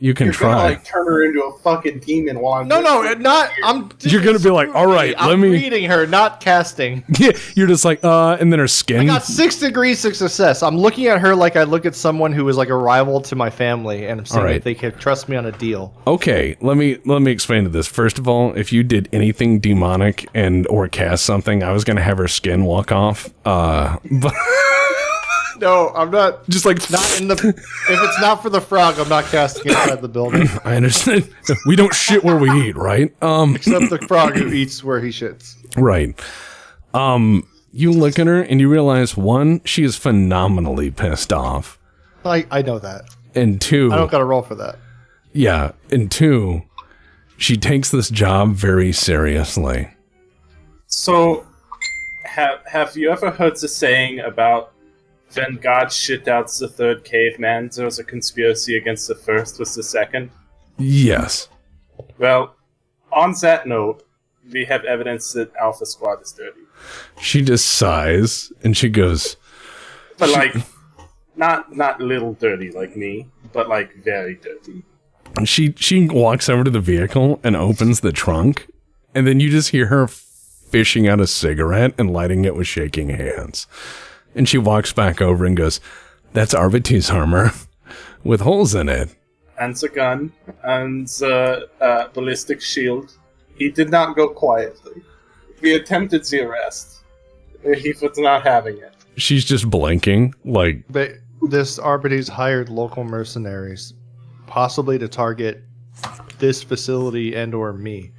you can You're try. gonna like turn her into a fucking demon while I'm No, not. I'm. You're gonna be like, "All right, I'm let me." reading her, not casting. Yeah, you're just like, and then her skin. I got 6 degrees of success. I'm looking at her like I look at someone who is like a rival to my family, and I'm saying All right. if they can trust me on a deal. Okay, let me explain to this. First of all, if you did anything demonic and or cast something, I was gonna have her skin walk off. But No, I'm not. just like Not in the. If it's not for the frog, I'm not casting inside the building. I understand. We don't shit where we eat, right? Except the frog who eats where he shits. Right. You look at her and you realize, one, she is phenomenally pissed off. I know that. And two, I don't got to roll for that. yeah, and two, she takes this job very seriously. So, have you ever heard the saying about when God shit out the third caveman, there was a conspiracy against the first with the second? Yes. Well, on that note, we have evidence that Alpha Squad is dirty. She just sighs and she goes, But like, not little dirty like me, but like very dirty. and she walks over to the vehicle and opens the trunk, and then you just hear her fishing out a cigarette and lighting it with shaking hands. And she walks back over and goes, "That's Arvate's armor with holes in it." And the gun, and the ballistic shield. He did not go quietly. We attempted the arrest. He was not having it. She's just blinking, like, This Arbites hired local mercenaries, possibly to target this facility and or me,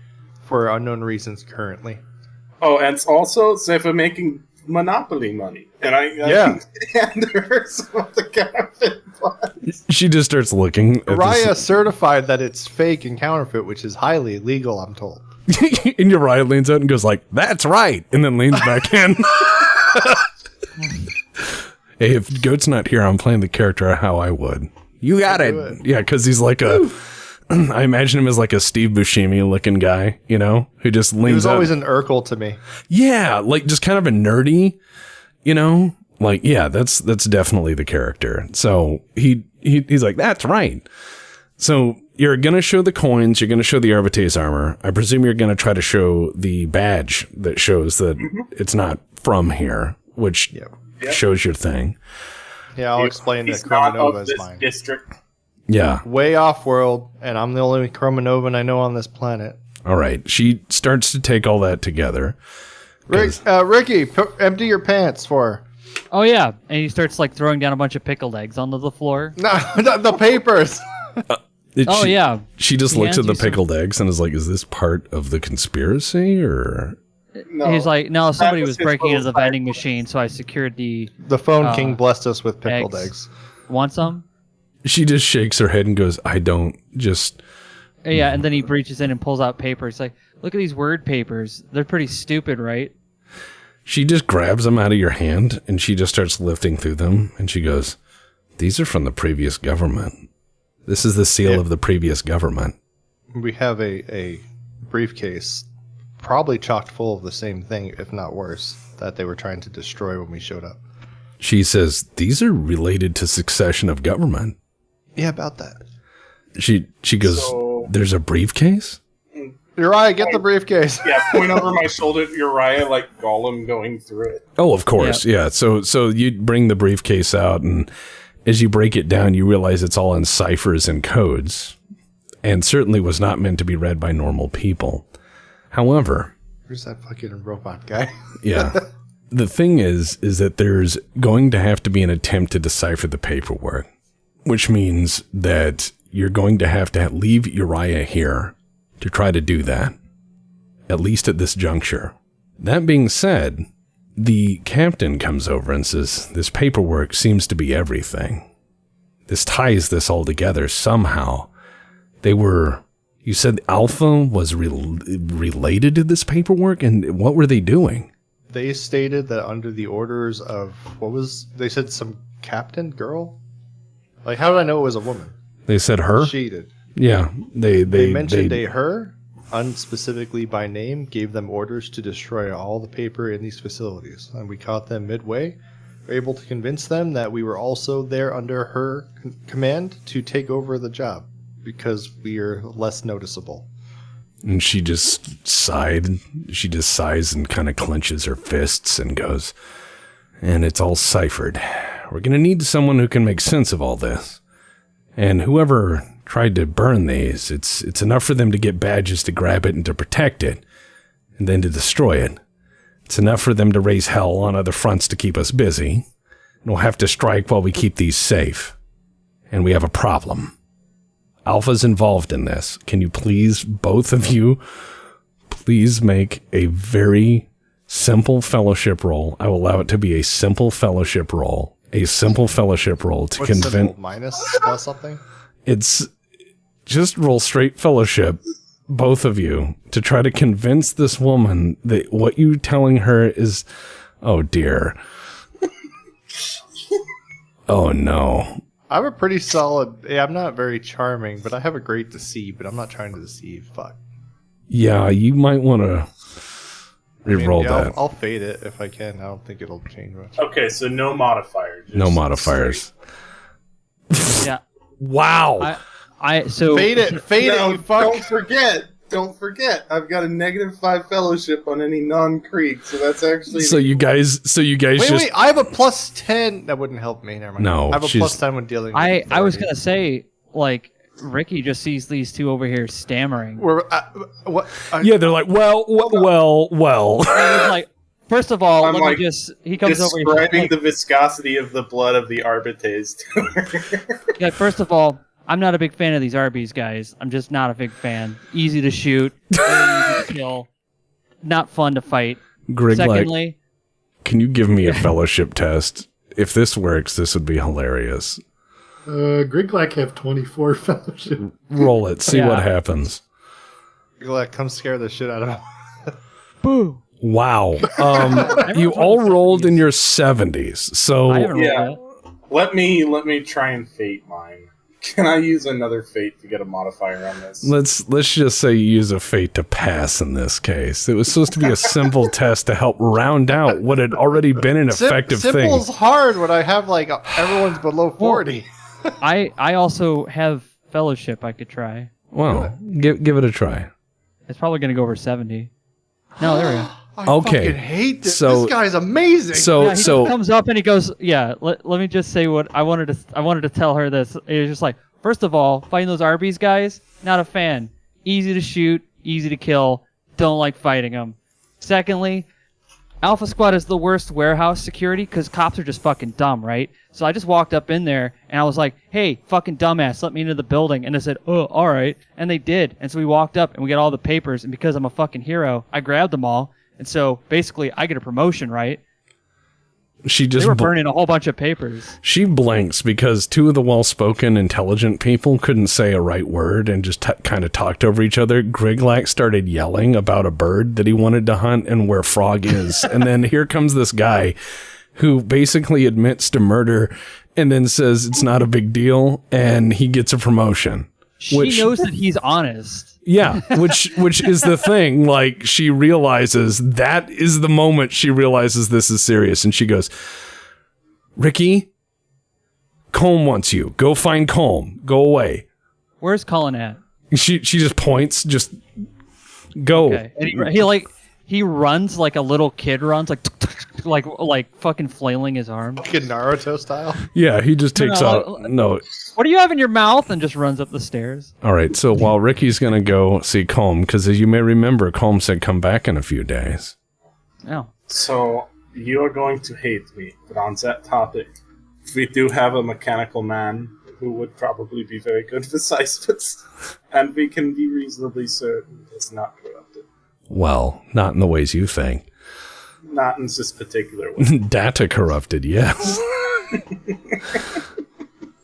for unknown reasons currently. Oh, and also they were making Monopoly money, and I handed her some of the counterfeit ones. she just starts looking at Raya certified that it's fake and counterfeit, which is highly illegal, I'm told. this. And Uriah leans out and goes like, "That's right," and then leans back in. Hey, if Goat's not here, I'm playing the character how I would. You got Do it. it. Yeah, because he's like I imagine him as like a Steve Buscemi looking guy, you know, who just leans He was out. always an Urkel to me. Yeah, like just kind of a nerdy, you know? Like, yeah, that's definitely the character. So he's like, "That's right." So you're gonna show the coins, you're gonna show the Arvate's armor. I presume you're gonna try to show the badge that shows that it's not from here, which shows your thing. Yeah, I'll explain that He's not Chromanova of is this mine. district. Yeah. Way off world, and I'm the only Chromanova I know on this planet. All right. She starts to take all that together. Ricky, empty your pants for her. Oh yeah, and he starts like throwing down a bunch of pickled eggs onto the floor. No, the papers. Oh yeah, She just He looks at hands the you some- pickled eggs and is like, "Is this part of the conspiracy or?" No, he's like, no, somebody was was his breaking into little the vending machine, so I secured the. The phone king blessed us with pickled eggs. eggs. Want some? She just shakes her head and goes, I don't just... Yeah, and then he reaches in and pulls out papers. Like, look at these word papers. They're pretty stupid, right? She just grabs them out of your hand and she just starts lifting through them. And she goes, these are from the previous government. This is the seal of the previous government. We have a briefcase probably chocked full of the same thing, if not worse, that they were trying to destroy when we showed up. She says, these are related to succession of government. Yeah, about that. She goes, there's a briefcase? Uriah, get the briefcase. Yeah, point over my shoulder at Uriah like Gollum going through it. Oh, of course, yeah. So you bring the briefcase out, and as you break it down, you realize it's all in ciphers and codes, and certainly was not meant to be read by normal people. However... Where's that fucking robot guy? Yeah. The thing is that there's going to have to be an attempt to decipher the paperwork, which means that you're going to have leave Uriah here to try to do that, at least at this juncture. That being said, the captain comes over and says, this paperwork seems to be everything. This ties this all together somehow. You said Alpha was related to this paperwork, and what were they doing? They stated that under the orders of, they said some captain girl? Like, how did I know it was a woman? They said her? She did. Yeah. They mentioned a her, unspecifically by name, gave them orders to destroy all the paper in these facilities. And we caught them midway. We were able to convince them that we were also there under her command to take over the job, because we are less noticeable. And she just sighed. She just sighs and kind of clenches her fists and goes, and it's all ciphered. We're going to need someone who can make sense of all this. And whoever tried to burn these, it's enough for them to get badges to grab it and to protect it, and then to destroy it. It's enough for them to raise hell on other fronts to keep us busy. And we'll have to strike while we keep these safe. And we have a problem. Alpha's involved in this. Can you please, both of you, please make a very simple fellowship roll? I will allow it to be a simple fellowship roll. A simple fellowship roll to convince... Minus plus something? It's just roll straight fellowship, both of you, to try to convince this woman that what you're telling her is... Oh, dear. Oh, no. I'm a pretty solid... I'm not very charming, but I have a great deceive, but I'm not trying to deceive. Fuck. Yeah, you might want to re-roll that. I'll fade it if I can. I don't think it'll change much. Okay, so no modifier. No modifiers. Yeah. Wow. So Fade it, No, you fuck. Don't forget. I've got a -5 fellowship on any non-creek, so that's actually... So you guys Wait, I have a plus 10. That wouldn't help me. Never mind. No, I have a plus 10 when dealing with I was authority. going to say, like, Ricky just sees these two over here stammering. Yeah, they're like, well. And he's like, first of all, I'm let like me just... He comes over here. describing the viscosity of the blood of the Arbites to her. Yeah, first of all, I'm not a big fan of these Arby's guys. I'm just not a big fan. Easy to shoot, very easy to kill, not fun to fight. Greg, Secondly, can you give me a fellowship test? If this works, this would be hilarious. Griglak have 24 fellowship. Roll it, see Yeah. what happens. Come scare the shit out of him. boo. Wow. You all rolled in your 70s. So I haven't rolled Yeah. yet. Let me try and fate mine. Can I use another fate to get a modifier on this? let's just say you use a fate to pass in this case. It was supposed to be a simple test to help round out what had already been an effective thing. Simple's hard when I have like everyone's below 40. I also have fellowship I could try. Well, give it a try. It's probably going to go over 70. No, there we go. I Okay. fucking hate this. So- This guy's amazing. Yeah, he comes up and he goes, yeah, let me just say what I wanted to tell her this. It was just like, first of all, fighting those Arby's guys, not a fan. Easy to shoot, easy to kill, don't like fighting them. Secondly, Alpha Squad is the worst warehouse security because cops are just fucking dumb, right? So I just walked up in there and I was like, hey, fucking dumbass, let me into the building. And they said, oh, all right. And they did. And so we walked up and we got all the papers. And because I'm a fucking hero, I grabbed them all. And so basically I get a promotion, right? She just They were burning a whole bunch of papers. She blanks because two of the well-spoken, intelligent people couldn't say a right word and just kind of talked over each other. Griglak started yelling about a bird that he wanted to hunt and where Frog is. And then here comes this guy who basically admits to murder and then says it's not a big deal, and he gets a promotion. She knows that he's honest. Yeah, which is the thing. Like, she realizes that is the moment she realizes this is serious, and she goes, Ricky, Colm wants you. Go find Colm. Go away. Where's Colin at? She just points. Just go. Okay. And he runs like a little kid runs, like fucking flailing his arms. Like a Naruto style? Yeah, he just takes out. No. What do you have in your mouth? And just runs up the stairs. All right, so while Ricky's going to go see Colm, because as you may remember, Colm said come back in a few days. Oh. So, you are going to hate me, but on that topic, we do have a mechanical man who would probably be very good with Cyspits, and we can be reasonably certain it's not corrupted. Well, not in the ways you think. Not in this particular way. Data corrupted, yes.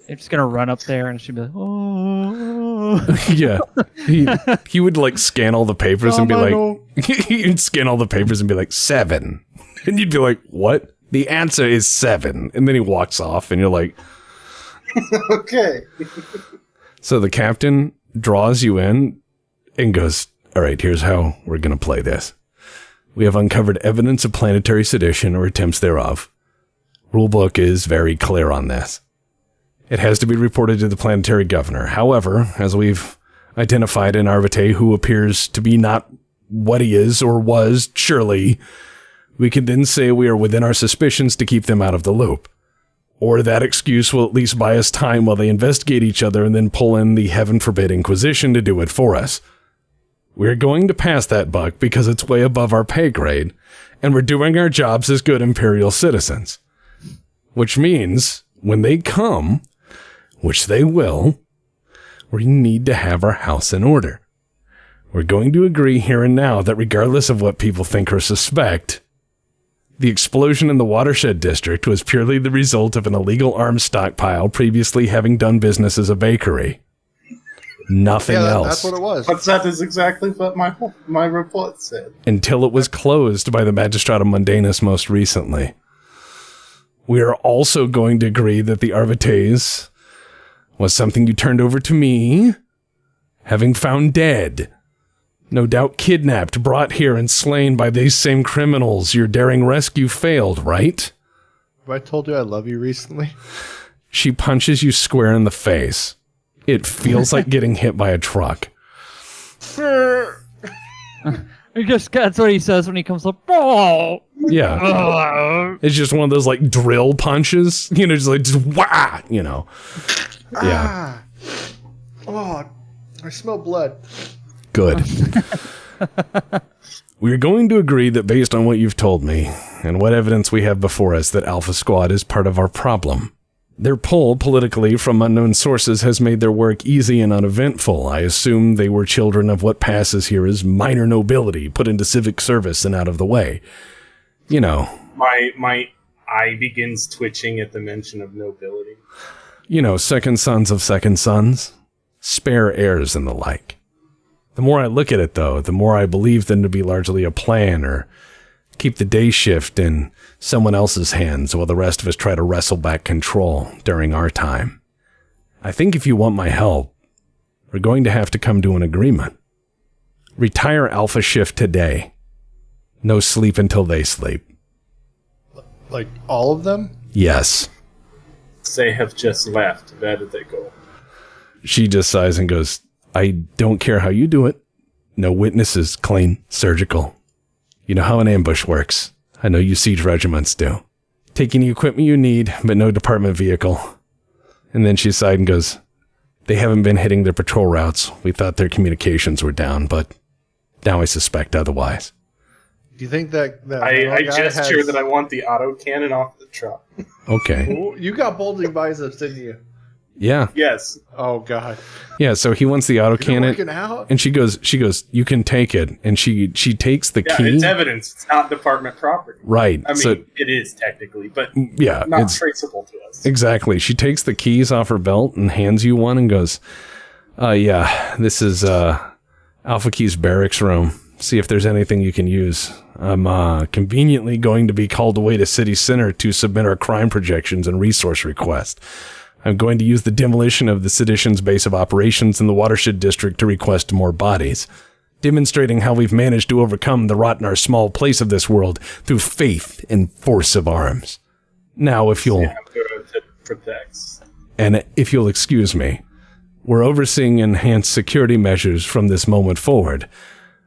It's just gonna run up there and she'd be like, oh. Yeah. He would like scan all the papers and be like, he'd scan all the papers and be like, 7. And you'd be like, what? The answer is 7. And then he walks off and you're like, okay. So the captain draws you in and goes, all right, here's how we're going to play this. We have uncovered evidence of planetary sedition or attempts thereof. Rulebook is very clear on this. It has to be reported to the planetary governor. However, as we've identified an Arvate who appears to be not what he is or was, surely, we can then say we are within our suspicions to keep them out of the loop. Or that excuse will at least buy us time while they investigate each other and then pull in the heaven forbid Inquisition to do it for us. We're going to pass that buck because it's way above our pay grade, and we're doing our jobs as good Imperial citizens. Which means, when they come, which they will, we need to have our house in order. We're going to agree here and now that regardless of what people think or suspect, the explosion in the Watershed District was purely the result of an illegal arms stockpile previously having done business as a bakery. Nothing else. That's what it was. But that is exactly what my report said. Until it was closed by the Magistratum Mundanus most recently. We are also going to agree that the Arvates was something you turned over to me, having found dead. No doubt kidnapped, brought here, and slain by these same criminals. Your daring rescue failed, right? Have I told you I love you recently? She punches you square in the face. It feels like getting hit by a truck. That's what he says when he comes up. Oh. Yeah. It's just one of those like drill punches. You know, just wah, you know. Yeah. Oh, I smell blood. Good. We're going to agree that based on what you've told me and what evidence we have before us that Alpha Squad is part of our problem. Their pull politically from unknown sources has made their work easy and uneventful. I assume they were children of what passes here as minor nobility, put into civic service and out of the way. You know. My eye begins twitching at the mention of nobility. You know, second sons of second sons, spare heirs and the like. The more I look at it, though, the more I believe them to be largely a plan or keep the day shift in someone else's hands while the rest of us try to wrestle back control during our time. I think if you want my help, we're going to have to come to an agreement. Retire Alpha Shift today. No sleep until they sleep. Like all of them? Yes. They have just left. Where did they go? She just sighs and goes, I don't care how you do it. No witnesses, clean, surgical. You know how an ambush works. I know you siege regiments do. Take any equipment you need, but no department vehicle. And then she sighed and goes, they haven't been hitting their patrol routes. We thought their communications were down, but now I suspect otherwise. Do you think that I gesture that I want the autocannon off the truck. Okay. Ooh, you got bulging biceps, didn't you? Yeah. Yes. Oh God. Yeah, so he wants the autocannon. Working out? And she goes, you can take it. And she takes the Yeah, key. it's evidence. It's not department property. Right. I mean, so, it is technically, but yeah, not it's traceable to us. exactly. She takes the keys off her belt and hands you one and goes, yeah, this is Alpha Key's barracks room. See if there's anything you can use. I'm conveniently going to be called away to City Center to submit our crime projections and resource request. I'm going to use the demolition of the Sedition's base of operations in the Watershed District to request more bodies, demonstrating how we've managed to overcome the rot in our small place of this world through faith and force of arms. Now, if you'll... Yeah, it protects. And if you'll excuse me, we're overseeing enhanced security measures from this moment forward.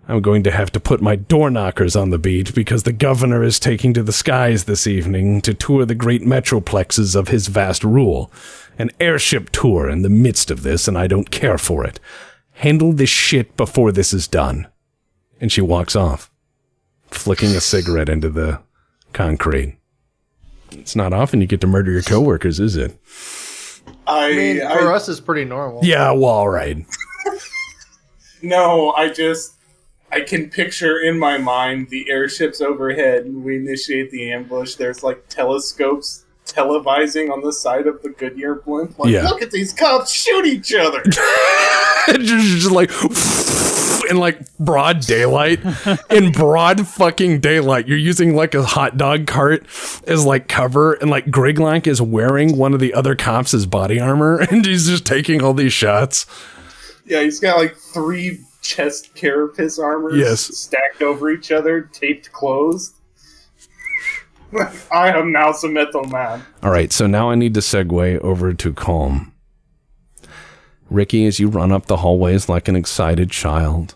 I'm going to have to put my door knockers on the beat because the governor is taking to the skies this evening to tour the great metroplexes of his vast rule. An airship tour in the midst of this, and I don't care for it. Handle this shit before this is done. And she walks off, flicking a cigarette into the concrete. It's not often you get to murder your coworkers, is it? I mean, for us, it's pretty normal. Yeah, well, all right. No, I can picture in my mind the airships overhead, and we initiate the ambush. There's like telescopes televising on the side of the Goodyear blimp. Like, Yeah. look at these cops shoot each other. just like in like broad daylight. In broad fucking daylight. You're using like a hot dog cart as like cover, and like Griglank is wearing one of the other cops' body armor, and he's just taking all these shots. Yeah, he's got like 3 chest carapace armors Yes. stacked over each other, taped closed. I am now some metal man. All right, so now I need to segue over to Calm. Ricky, as you run up the hallways like an excited child,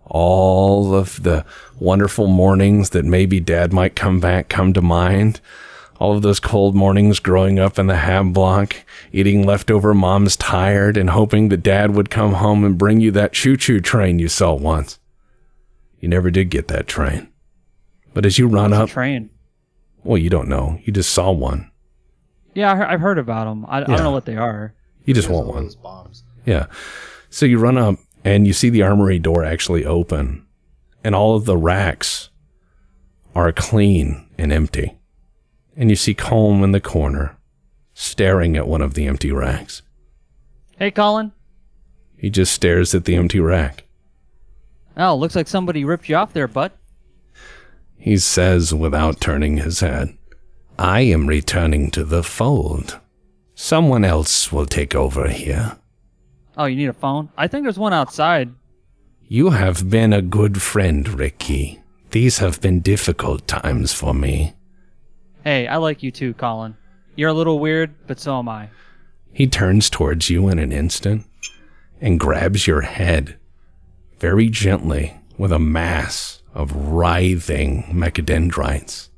all of the wonderful mornings that maybe Dad might come back come to mind. All of those cold mornings growing up in the Hab block, eating leftover Mom's tired and hoping that Dad would come home and bring you that choo-choo train you saw once. You never did get that train. But as you run up... Train. Well, you don't know. You just saw one. Yeah, I've heard about them. I don't know what they are. You just want one. Bombs. Yeah. So you run up and you see the armory door actually open, and all of the racks are clean and empty. And you see Colin in the corner, staring at one of the empty racks. Hey, Colin. He just stares at the empty rack. Oh, looks like somebody ripped you off there, bud. He says without turning his head, I am returning to the fold. Someone else will take over here. Oh, you need a phone? I think there's one outside. You have been a good friend, Ricky. These have been difficult times for me. Hey, I like you too, Colin. You're a little weird, but so am I. He turns towards you in an instant and grabs your head very gently with a mass of writhing mechadendrites.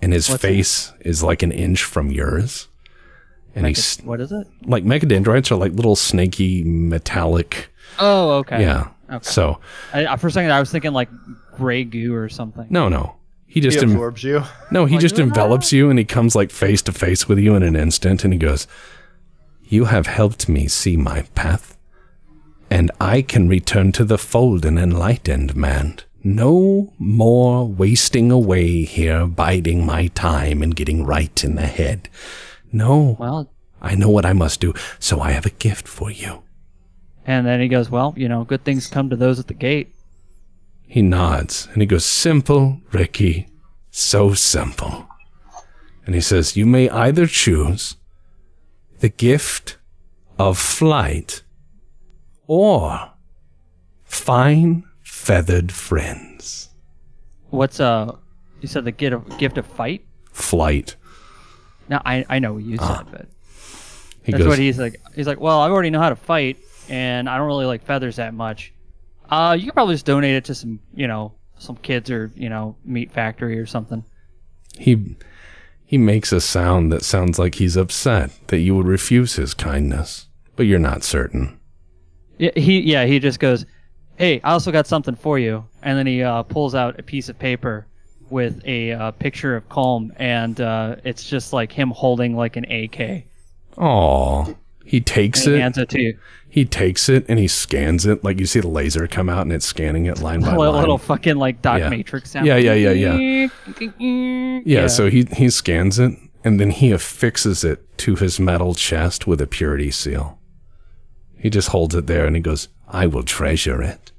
And his face is like an inch from yours. And what is it? Like mechadendrites are like little snaky metallic. Oh, okay. Yeah. Okay. So for a second I was thinking like gray goo or something. No. He just He absorbs you. No, he just envelops you, and he comes like face to face with you in an instant, and he goes, You have helped me see my path, and I can return to the fold an enlightened man. No more wasting away here, biding my time and getting right in the head. No, Well, I know what I must do, so I have a gift for you. and then he goes, well, good things come to those at the gate. He nods, and he goes, Simple, Ricky, so simple. And he says, You may either choose the gift of flight or fine feathered friends. What's you said the gift of fight? Flight. Now I know what you said, but He that's goes, what he's like. He's like, well, I already know how to fight, and I don't really like feathers that much. You could probably just donate it to some, some kids or meat factory or something. He makes a sound that sounds like he's upset that you would refuse his kindness, but you're not certain. He just goes, hey, I also got something for you, and then he pulls out a piece of paper with a picture of Colm, and it's just like him holding like an AK. Aww. He takes and it. he hands it to you. He takes it and he scans it. Like you see the laser come out and it's scanning it line by line. Little fucking like Doc Yeah. Matrix sound. Yeah, so he scans it and then he affixes it to his metal chest with a purity seal. He just holds it there and he goes, I will treasure it.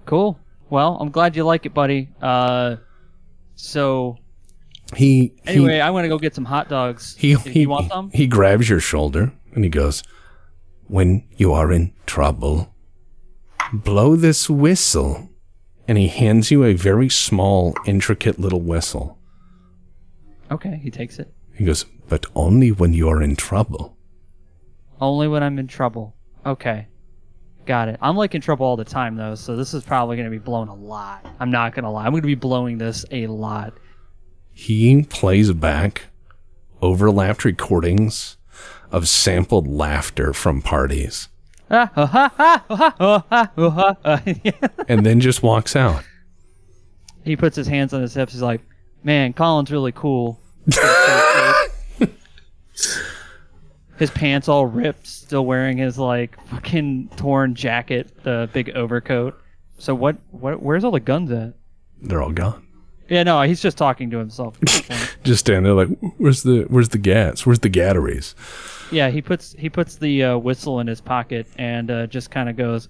Cool. Well, I'm glad you like it, buddy. So anyway, I want to go get some hot dogs. You want some? He grabs your shoulder and he goes, when you are in trouble, blow this whistle. And he hands you a very small, intricate little whistle. Okay, he takes it. He goes, but only when you are in trouble. Only when I'm in trouble. Okay. Got it. I'm like in trouble all the time though, so this is probably going to be blown a lot. I'm not going to lie. I'm going to be blowing this a lot. He plays back overlapped recordings of sampled laughter from parties. And then just walks out. He puts his hands on his hips. He's like, man, Colin's really cool. His pants all ripped, still wearing his like fucking torn jacket, the big overcoat. So where's all the guns at? They're all gone. Yeah, no, he's just talking to himself. Just standing there like, where's the gas? Where's the gatteries? Yeah, he puts the whistle in his pocket and just kind of goes.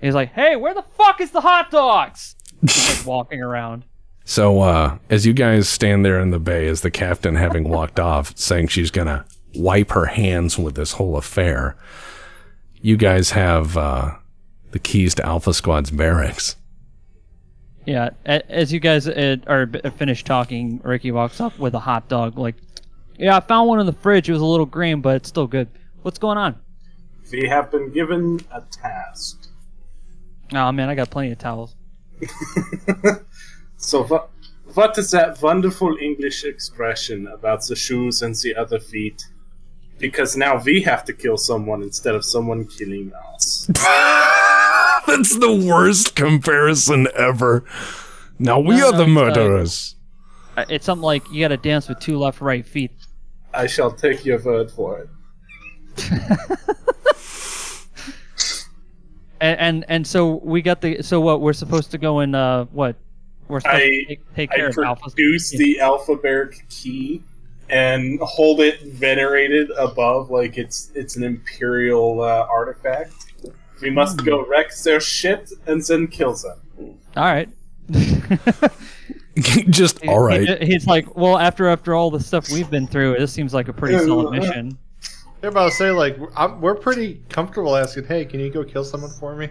He's like, "Hey, where the fuck is the hot dogs?" He's like walking around. So as you guys stand there in the bay, as the captain having walked off, saying she's gonna wipe her hands with this whole affair, you guys have the keys to Alpha Squad's barracks. Yeah, as you guys are finished talking, Ricky walks up with a hot dog. Like, yeah, I found one in the fridge. It was a little green, but it's still good. What's going on? We have been given a task. Oh man, I got plenty of towels. So what is that wonderful English expression about the shoes and the other feet? Because now we have to kill someone instead of someone killing us. That's the worst comparison ever. Now we are the murderers. It's something like you got to dance with two left, right feet. I shall take your word for it. and so we got so what we're supposed to go and what we're supposed to take care of Alpha. I produce the Alpha Barrack key and hold it venerated above like it's an imperial artifact. We must go wreck their shit and then kill them. All right. Just all right. He's like, well, after all the stuff we've been through, this seems like a pretty solid mission. They're about to say, like, we're pretty comfortable asking, hey, can you go kill someone for me?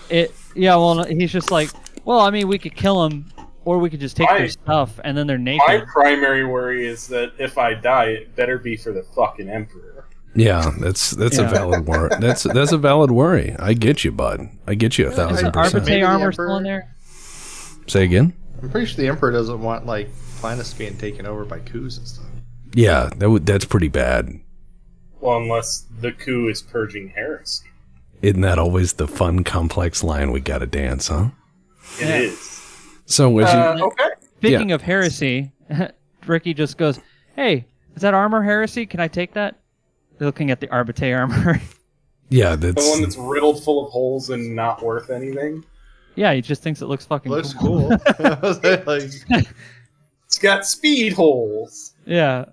Yeah, well, he's just like, well, I mean, we could kill them, or we could just take their stuff, and then they're naked. My primary worry is that if I die, it better be for the fucking Emperor. Yeah, that's a valid worry. That's a valid worry. I get you, bud. I get you 1,000%. Arbite armor still in there? Say again? I'm pretty sure the Emperor doesn't want, like, planets being taken over by coups and stuff. Yeah, that's pretty bad. Well, unless the coup is purging heresy. Isn't that always the fun, complex line we gotta dance, huh? It is. So, okay. Speaking of heresy, Ricky just goes, hey, is that armor heresy? Can I take that? Looking at the Arbite armor. Yeah, that's... The one that's riddled full of holes and not worth anything? Yeah, he just thinks it looks fucking Looks cool. It's got speed holes. Yeah.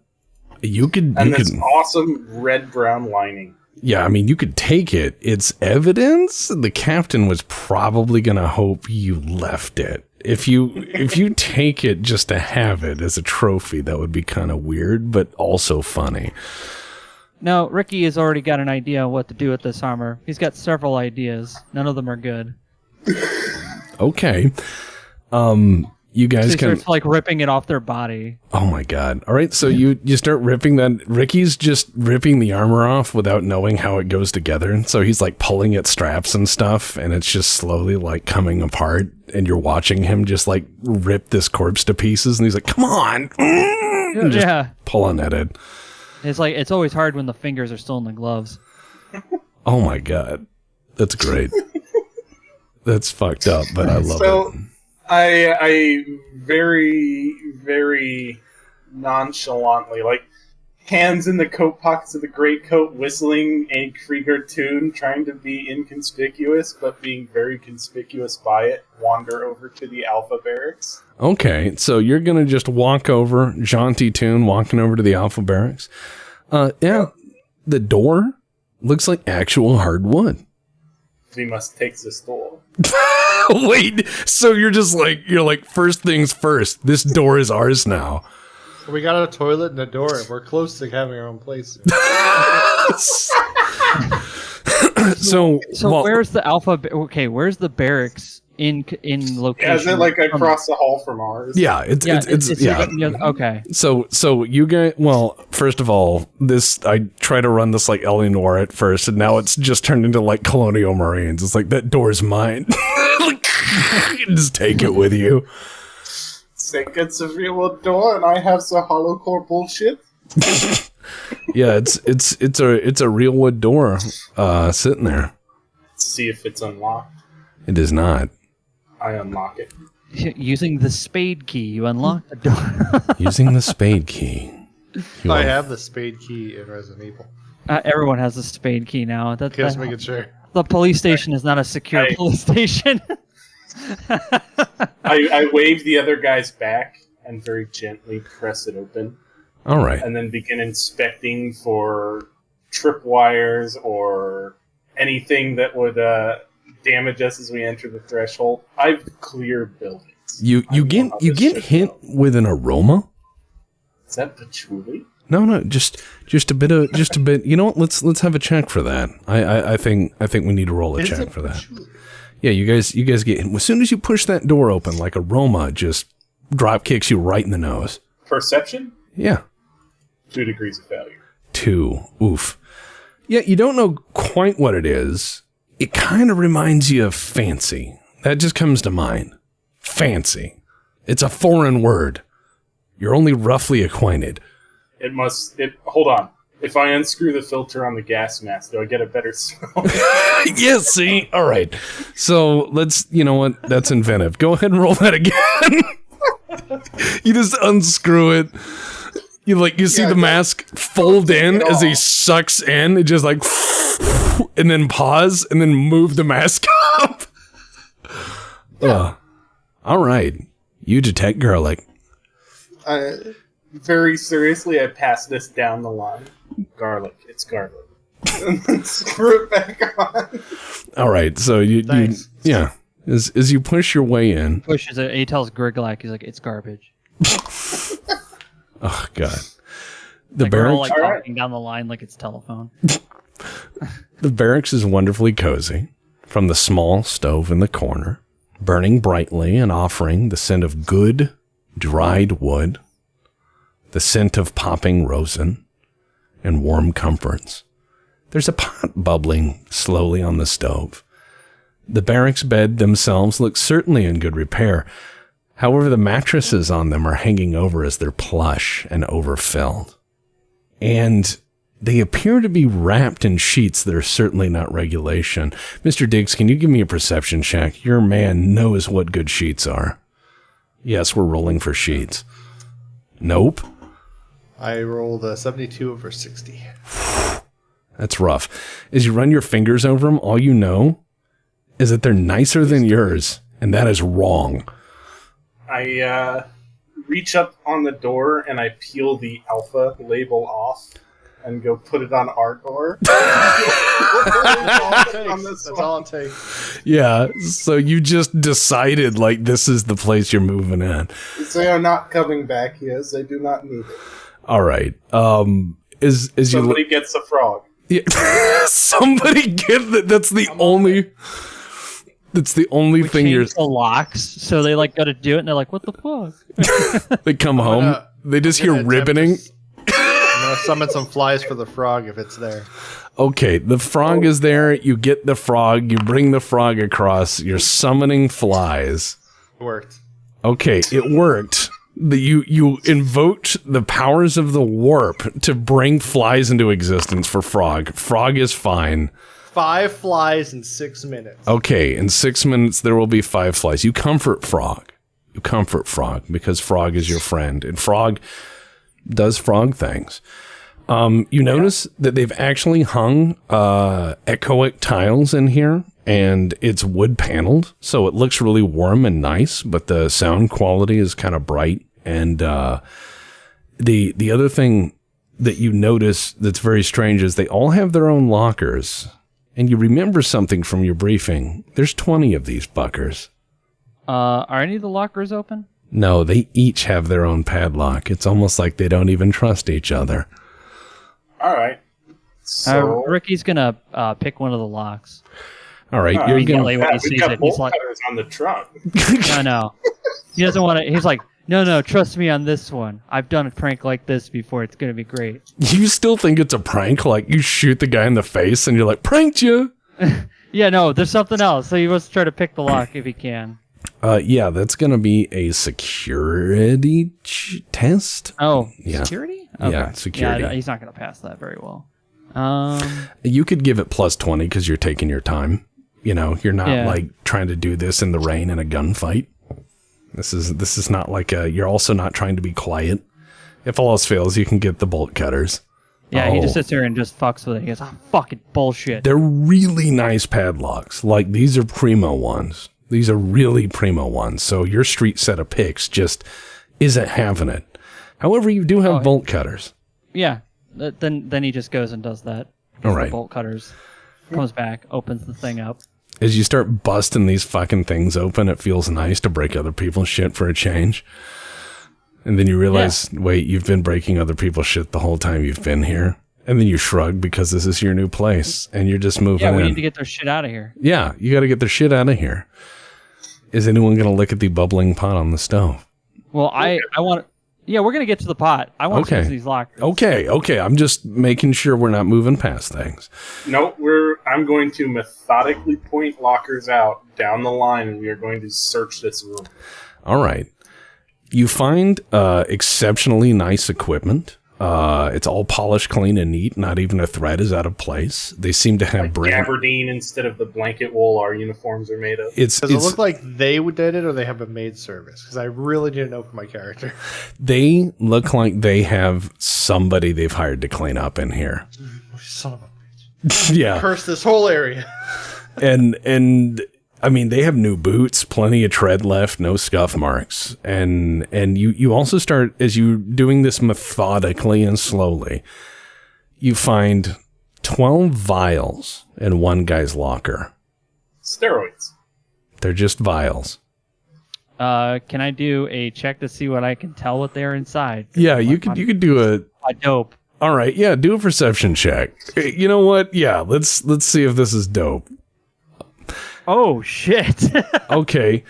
You could... And this awesome red-brown lining. Yeah, I mean, you could take it. It's evidence. The captain was probably going to hope you left it. If you take it just to have it as a trophy, that would be kind of weird, but also funny. Now, Ricky has already got an idea on what to do with this armor. He's got several ideas. None of them are good. Okay. You guys so he starts like ripping it off their body. Oh my god. All right, so you start ripping that. Ricky's just ripping the armor off without knowing how it goes together. So he's like pulling at straps and stuff, and it's just slowly like coming apart, and you're watching him just like rip this corpse to pieces, and he's like, come on. And just pulling at it. It's like, it's always hard when the fingers are still in the gloves. Oh my god. That's great. That's fucked up, but I love it. I very, very nonchalantly, like, hands in the coat pockets of the greatcoat, whistling a Krieger tune, trying to be inconspicuous, but being very conspicuous by it, wander over to the Alpha Barracks. Okay, so you're gonna just walk over, jaunty tune, walking over to the Alpha Barracks. Yeah, the door looks like actual hardwood. We must take this door. Wait, so you're like, first things first, this door is ours now. We got a toilet and a door, and we're close to having our own place. So well, where's the Alpha? Okay, where's the barracks in location? Yeah, is it like across the hall from ours? Yeah, it's okay. So you guys, well, first of all, I try to run this like Eleanor at first, and now it's just turned into like Colonial Marines. It's like, that door's mine. Just take it with you. Think it's a real door, and I have some hollow core bullshit. Yeah, it's a real wood door sitting there. Let's see if it's unlocked. It is not. I unlock it. Using the spade key, you unlock the door. Using the spade key. I have the spade key in Resident Evil. Everyone has the spade key now. Just making sure. The police station is not a secure police station. I wave the other guys back and very gently press it open. All right. And then begin inspecting for tripwires or anything that would damage us as we enter the threshold. I've cleared buildings. You get hit with an aroma? Is that patchouli? No, just a bit. You know what? Let's have a check for that. I think we need to roll a check for that. Yeah, you guys get, as soon as you push that door open, like aroma just drop kicks you right in the nose. Perception? Yeah. 2 degrees of failure. 2. Oof. Yeah, you don't know quite what it is. It kind of reminds you of fancy. That just comes to mind. Fancy. It's a foreign word. You're only roughly acquainted. Hold on. If I unscrew the filter on the gas mask, do I get a better smell? Yeah, see? All right. So you know what? That's inventive. Go ahead and roll that again. You just unscrew it. You see the mask fold in as he sucks in. It just like, and then pause, and then move the mask up. All right. You detect garlic. Very seriously, I pass this down the line. Garlic. It's garlic. And then screw it back on. All right. So you as you push your way in. Pushes it. He tells Griglak, he's like, it's garbage. Oh God. The barracks talking down the line like it's telephone. The barracks is wonderfully cozy. From the small stove in the corner, burning brightly and offering the scent of good dried wood, the scent of popping rosin, and warm comforts. There's a pot bubbling slowly on the stove. The barracks bed themselves look certainly in good repair. However, the mattresses on them are hanging over as they're plush and overfilled. And they appear to be wrapped in sheets that are certainly not regulation. Mr. Diggs, can you give me a perception check? Your man knows what good sheets are. Yes, we're rolling for sheets. Nope. I rolled a 72 over 60. That's rough. As you run your fingers over them, all you know is that they're nicer than yours, and that is wrong. I reach up on the door and I peel the Alpha label off and go put it on our door. That's all it takes. Yeah, so you just decided, like, this is the place you're moving in. They are not coming back, yes. They do not need it. All right. Somebody gets a frog. Yeah. Somebody get that. That's the only thing you're... the locks, so they, like, gotta do it, and they're like, what the fuck? They come home, they just hear ribboning. I'm gonna summon some flies for the frog if it's there. Okay, the frog is there. You get the frog. You bring the frog across. You're summoning flies. It worked. Okay, it worked. You invoked the powers of the warp to bring flies into existence for Frog. Frog is fine. 5 flies in 6 minutes. Okay, in 6 minutes there will be 5 flies. You comfort Frog. You comfort Frog because Frog is your friend, and Frog does frog things. You notice that they've actually hung echoic tiles in here, and it's wood paneled, so it looks really warm and nice, but the sound quality is kind of bright. And the other thing that you notice that's very strange is they all have their own lockers. And you remember something from your briefing. There's 20 of these buckers. Are any of the lockers open? No, they each have their own padlock. It's almost like they don't even trust each other. All right. So Ricky's gonna pick one of the locks. All right, you're gonna. When he sees it, he's like, cutters on the trunk. no. He doesn't want to. He's like, no, trust me on this one. I've done a prank like this before. It's gonna be great. You still think it's a prank? Like you shoot the guy in the face and you're like, pranked you? Yeah, no, there's something else. So he wants to try to pick the lock if he can. Yeah, that's gonna be a security test. Oh, yeah. Security? Yeah, security. Yeah, he's not gonna pass that very well. You could give it +20 because you're taking your time. You know, you're not like trying to do this in the rain in a gunfight. This is not like you're also not trying to be quiet. If all else fails, you can get the bolt cutters. Yeah, he just sits there and just fucks with it. He goes, fucking bullshit. They're really nice padlocks. Like, these are primo ones. These are really primo ones. So your street set of picks just isn't having it. However, you do have bolt cutters. Yeah. Then he just goes and does that. All right. Bolt cutters. Comes back, opens the thing up. As you start busting these fucking things open, it feels nice to break other people's shit for a change. And then you realize, wait, you've been breaking other people's shit the whole time you've been here. And then you shrug because this is your new place and you're just moving in. Yeah, we need to get their shit out of here. Yeah, you got to get their shit out of here. Is anyone going to look at the bubbling pot on the stove? Well, I want... Yeah, we're going to get to the pot. I want to use these lockers. Okay. I'm just making sure we're not moving past things. No, I'm going to methodically point lockers out down the line, and we are going to search this room. All right. You find exceptionally nice equipment. It's all polished, clean, and neat. Not even a thread is out of place. They seem to have like gabardine instead of the blanket wool our uniforms are made of. Does it look like they did it, or they have a maid service? Because I really didn't know for my character. They look like they have somebody they've hired to clean up in here. Son of a bitch. Yeah. Curse this whole area. and I mean, they have new boots, plenty of tread left, no scuff marks. And you also start, as you're doing this methodically and slowly, you find 12 vials in one guy's locker. Steroids. They're just vials. Can I do a check to see what I can tell what they're inside? Yeah, you could do a dope. All right, yeah, do a perception check. You know what? Yeah, let's see if this is dope. Oh, shit. Okay.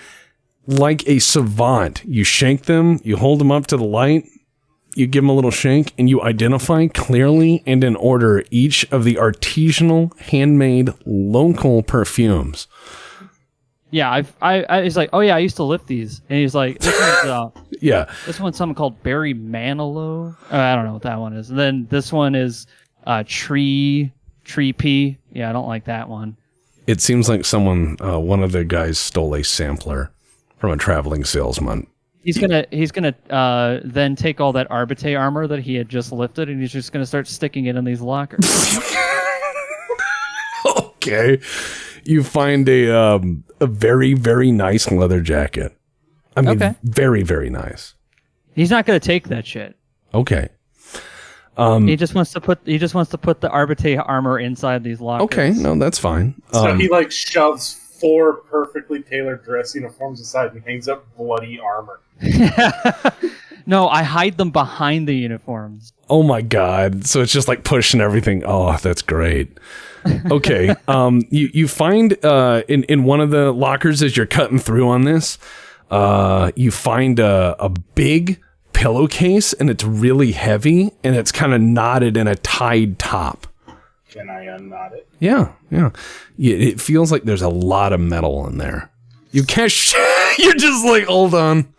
Like a savant, you shake them, you hold them up to the light, you give them a little shake, and you identify clearly and in order each of the artisanal, handmade, local perfumes. Yeah, he's like, oh yeah, I used to lift these. And he's like, this one's, this one's something called Barry Manilow. I don't know what that one is. And then this one is Tree Pea. Yeah, I don't like that one. It seems like someone, one of the guys stole a sampler from a traveling salesman. He's gonna then take all that Arbite armor that he had just lifted, and he's just gonna start sticking it in these lockers. Okay, you find a very, very nice leather jacket. I mean, very, very nice. He's not gonna take that shit. Okay. He just wants to put the Arbite armor inside these lockers. Okay, no, that's fine. So he like shoves 4 perfectly tailored dress uniforms aside and hangs up bloody armor. No, I hide them behind the uniforms. Oh my god! So it's just like pushing everything. Oh, that's great. Okay, you find in one of the lockers as you're cutting through on this, you find a big pillowcase, and it's really heavy, and it's kind of knotted in a tied top. Can I unknot it? Yeah. It feels like there's a lot of metal in there. You can't. You're just like, hold on.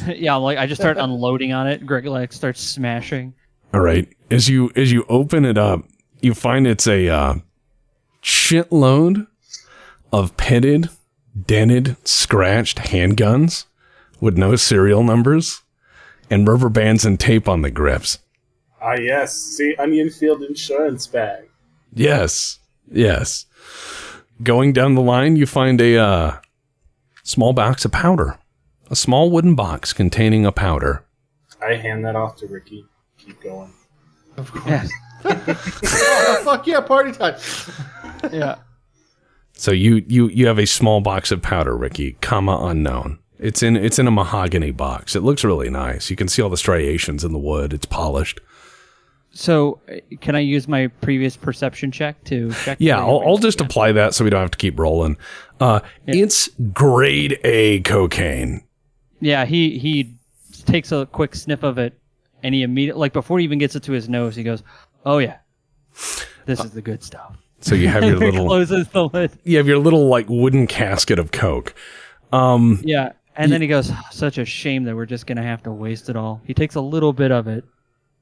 Yeah, like I just start unloading on it. Greg like starts smashing. All right. As you open it up, you find it's a shitload of pitted, dented, scratched handguns with no serial numbers and rubber bands and tape on the grips. Ah, yes. The onion field insurance bag. Yes. Yes. Going down the line, you find a small box of powder. A small wooden box containing a powder. I hand that off to Ricky. Keep going. Of course. Yeah. Oh, fuck yeah, party time. Yeah. So you have a small box of powder, Ricky, comma unknown. It's in a mahogany box. It looks really nice. You can see all the striations in the wood. It's polished. So, can I use my previous perception check to check? Yeah, I'll just apply that so we don't have to keep rolling. It's grade A cocaine. Yeah, he takes a quick sniff of it, and he immediately, like before he even gets it to his nose, he goes, "Oh yeah, this is the good stuff." So you have your little closes the lid. You have your little like wooden casket of coke. Yeah, and then he goes, "Such a shame that we're just gonna have to waste it all." He takes a little bit of it,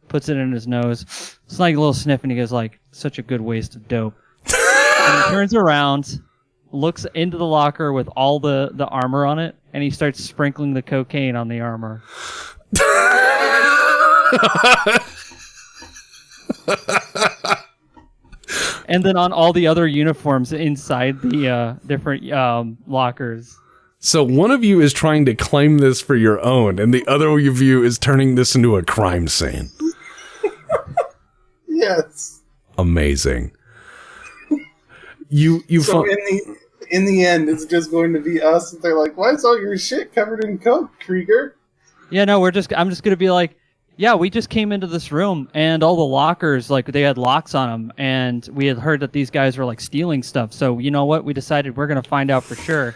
puts it in his nose. It's like a little sniff, and he goes like, "Such a good waste of dope." And he turns around, looks into the locker with all the armor on it, and he starts sprinkling the cocaine on the armor. And then on all the other uniforms inside the different lockers. So one of you is trying to claim this for your own, and the other of you is turning this into a crime scene. Yes. Amazing. You So in the end, it's just going to be us. And they're like, "Why is all your shit covered in coke, Krieger?" Yeah, no, I'm just gonna be like, yeah, we just came into this room and all the lockers, like they had locks on them, and we had heard that these guys were like stealing stuff. So you know what? We decided we're gonna find out for sure.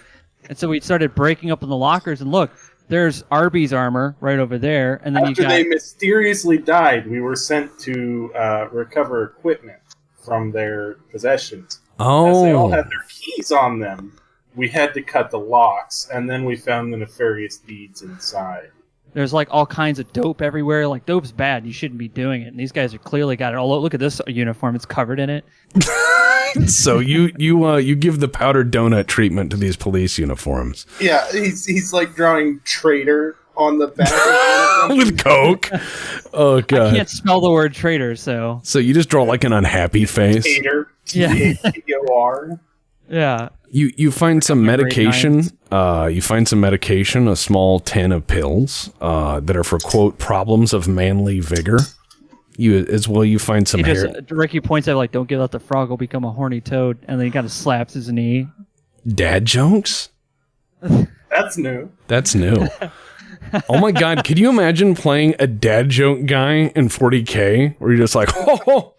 And so we started breaking up in the lockers, and look, there's Arby's armor right over there. And then After they mysteriously died, we were sent to recover equipment from their possessions. As they all had their keys on them, we had to cut the locks, and then we found the nefarious deeds inside. There's like all kinds of dope everywhere. Like, dope's bad. You shouldn't be doing it. And these guys are clearly got it. Although, look at this uniform. It's covered in it. So you give the powdered donut treatment to these police uniforms. Yeah, he's like drawing traitor on the back. With coke. Oh, God. I can't spell the word traitor, so... So you just draw like an unhappy face. Tater. Yeah. T-A-T-O-R. Yeah. You find some medication. You find some medication, a small tin of pills that are for, quote, problems of manly vigor. You find some hair. Ricky points out, like, don't give out the frog, will become a horny toad. And then he kind of slaps his knee. Dad jokes? That's new. That's new. Oh my God, could you imagine playing a dad joke guy in 40K where you're just like, oh,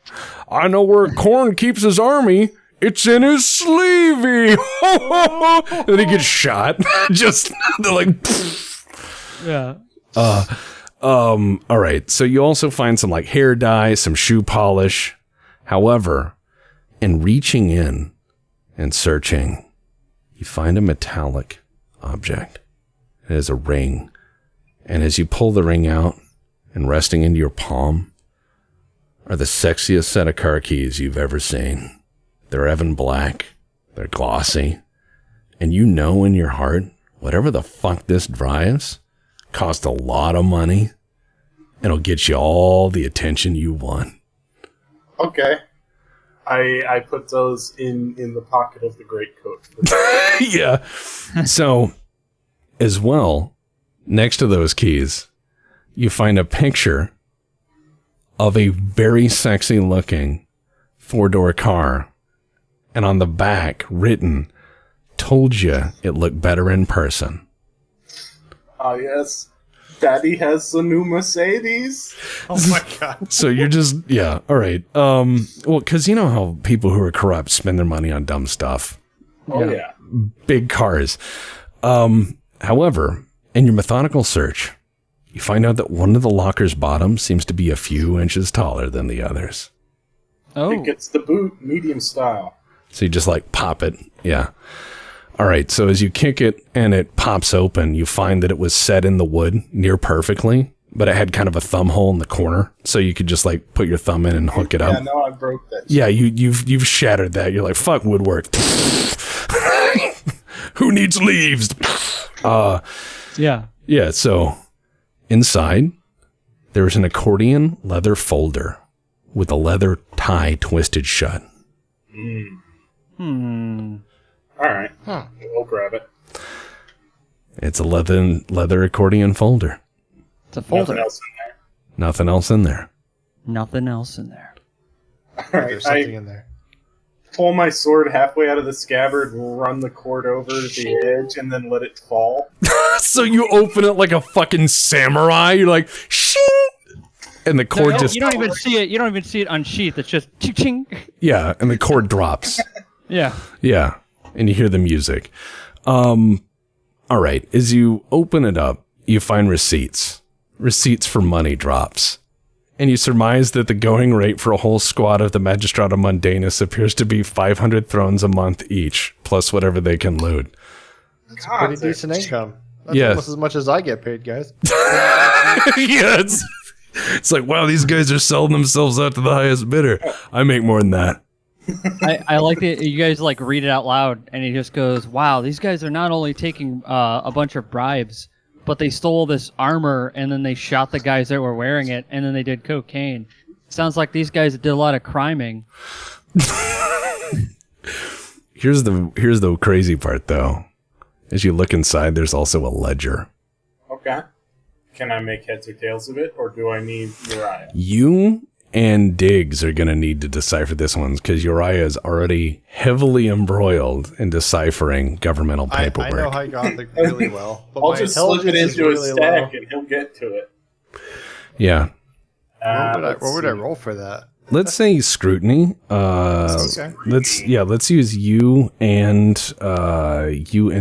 I know where Corn keeps his army. It's in his sleevey. And then he gets shot. Just, they're like, pfft. Yeah. All right. So you also find some like hair dye, some shoe polish. However, in reaching in and searching, you find a metallic object. It is a ring. And as you pull the ring out and resting into your palm are the sexiest set of car keys you've ever seen. They're Evan Black. They're glossy. And you know in your heart, whatever the fuck this drives cost a lot of money. It'll get you all the attention you want. Okay. I put those in the pocket of the greatcoat. Yeah. So, as well, next to those keys, you find a picture of a very sexy looking 4-door car. And on the back, written, told you it looked better in person. Oh, yes. Daddy has the new Mercedes. Oh my God. So you're just, yeah, all right. Well, because you know how people who are corrupt spend their money on dumb stuff. Oh, yeah. Big cars. However, in your methodical search, you find out that one of the locker's bottoms seems to be a few inches taller than the others. Oh. It gets the boot medium style. So you just like pop it. Yeah. All right. So as you kick it and it pops open, you find that it was set in the wood near perfectly, but it had kind of a thumb hole in the corner. So you could just like put your thumb in and hook it up. Yeah, no, I broke that. Yeah. You've shattered that. You're like, fuck woodwork. Who needs leaves? Yeah. Yeah. So inside There's an accordion leather folder with a leather tie twisted shut. All right. We'll grab it. It's a leather accordion folder. It's a folder. Nothing else in there. Nothing else in there. All right. There's something in there. Pull my sword halfway out of the scabbard, run the cord over the edge, and then let it fall. So you open it like a fucking samurai. You're like, shing! And the cord No, just... you don't even see it. You don't even see it unsheathed. It's just ching. Yeah, and the cord drops. Yeah. Yeah, and you hear the music. All right, as you open it up, you find receipts. Receipts for money drops. And you surmise that the going rate for a whole squad of the Magistratum Mundanus appears to be 500 thrones a month each, plus whatever they can loot. That's a pretty decent income. That's Yes. almost as much as I get paid, guys. Yeah, it's like, wow, these guys are selling themselves out to the highest bidder. I make more than that. I like that you guys like read it out loud, and he just goes, "Wow, these guys are not only taking a bunch of bribes, but they stole this armor, and then they shot the guys that were wearing it, and then they did cocaine. Sounds like these guys did a lot of criming." Here's the crazy part, though. As you look inside, there's also a ledger. Okay. Can I make heads or tails of it, or do I need Uriah? You and Diggs are going to need to decipher this one, because Uriah is already heavily embroiled in deciphering governmental I paperwork. know high Gothic really well, but I'll my just slip it intelligence is into really a stack, low. and he'll get to it. Yeah. What would I roll for that? Let's say scrutiny. Okay. Let's use you and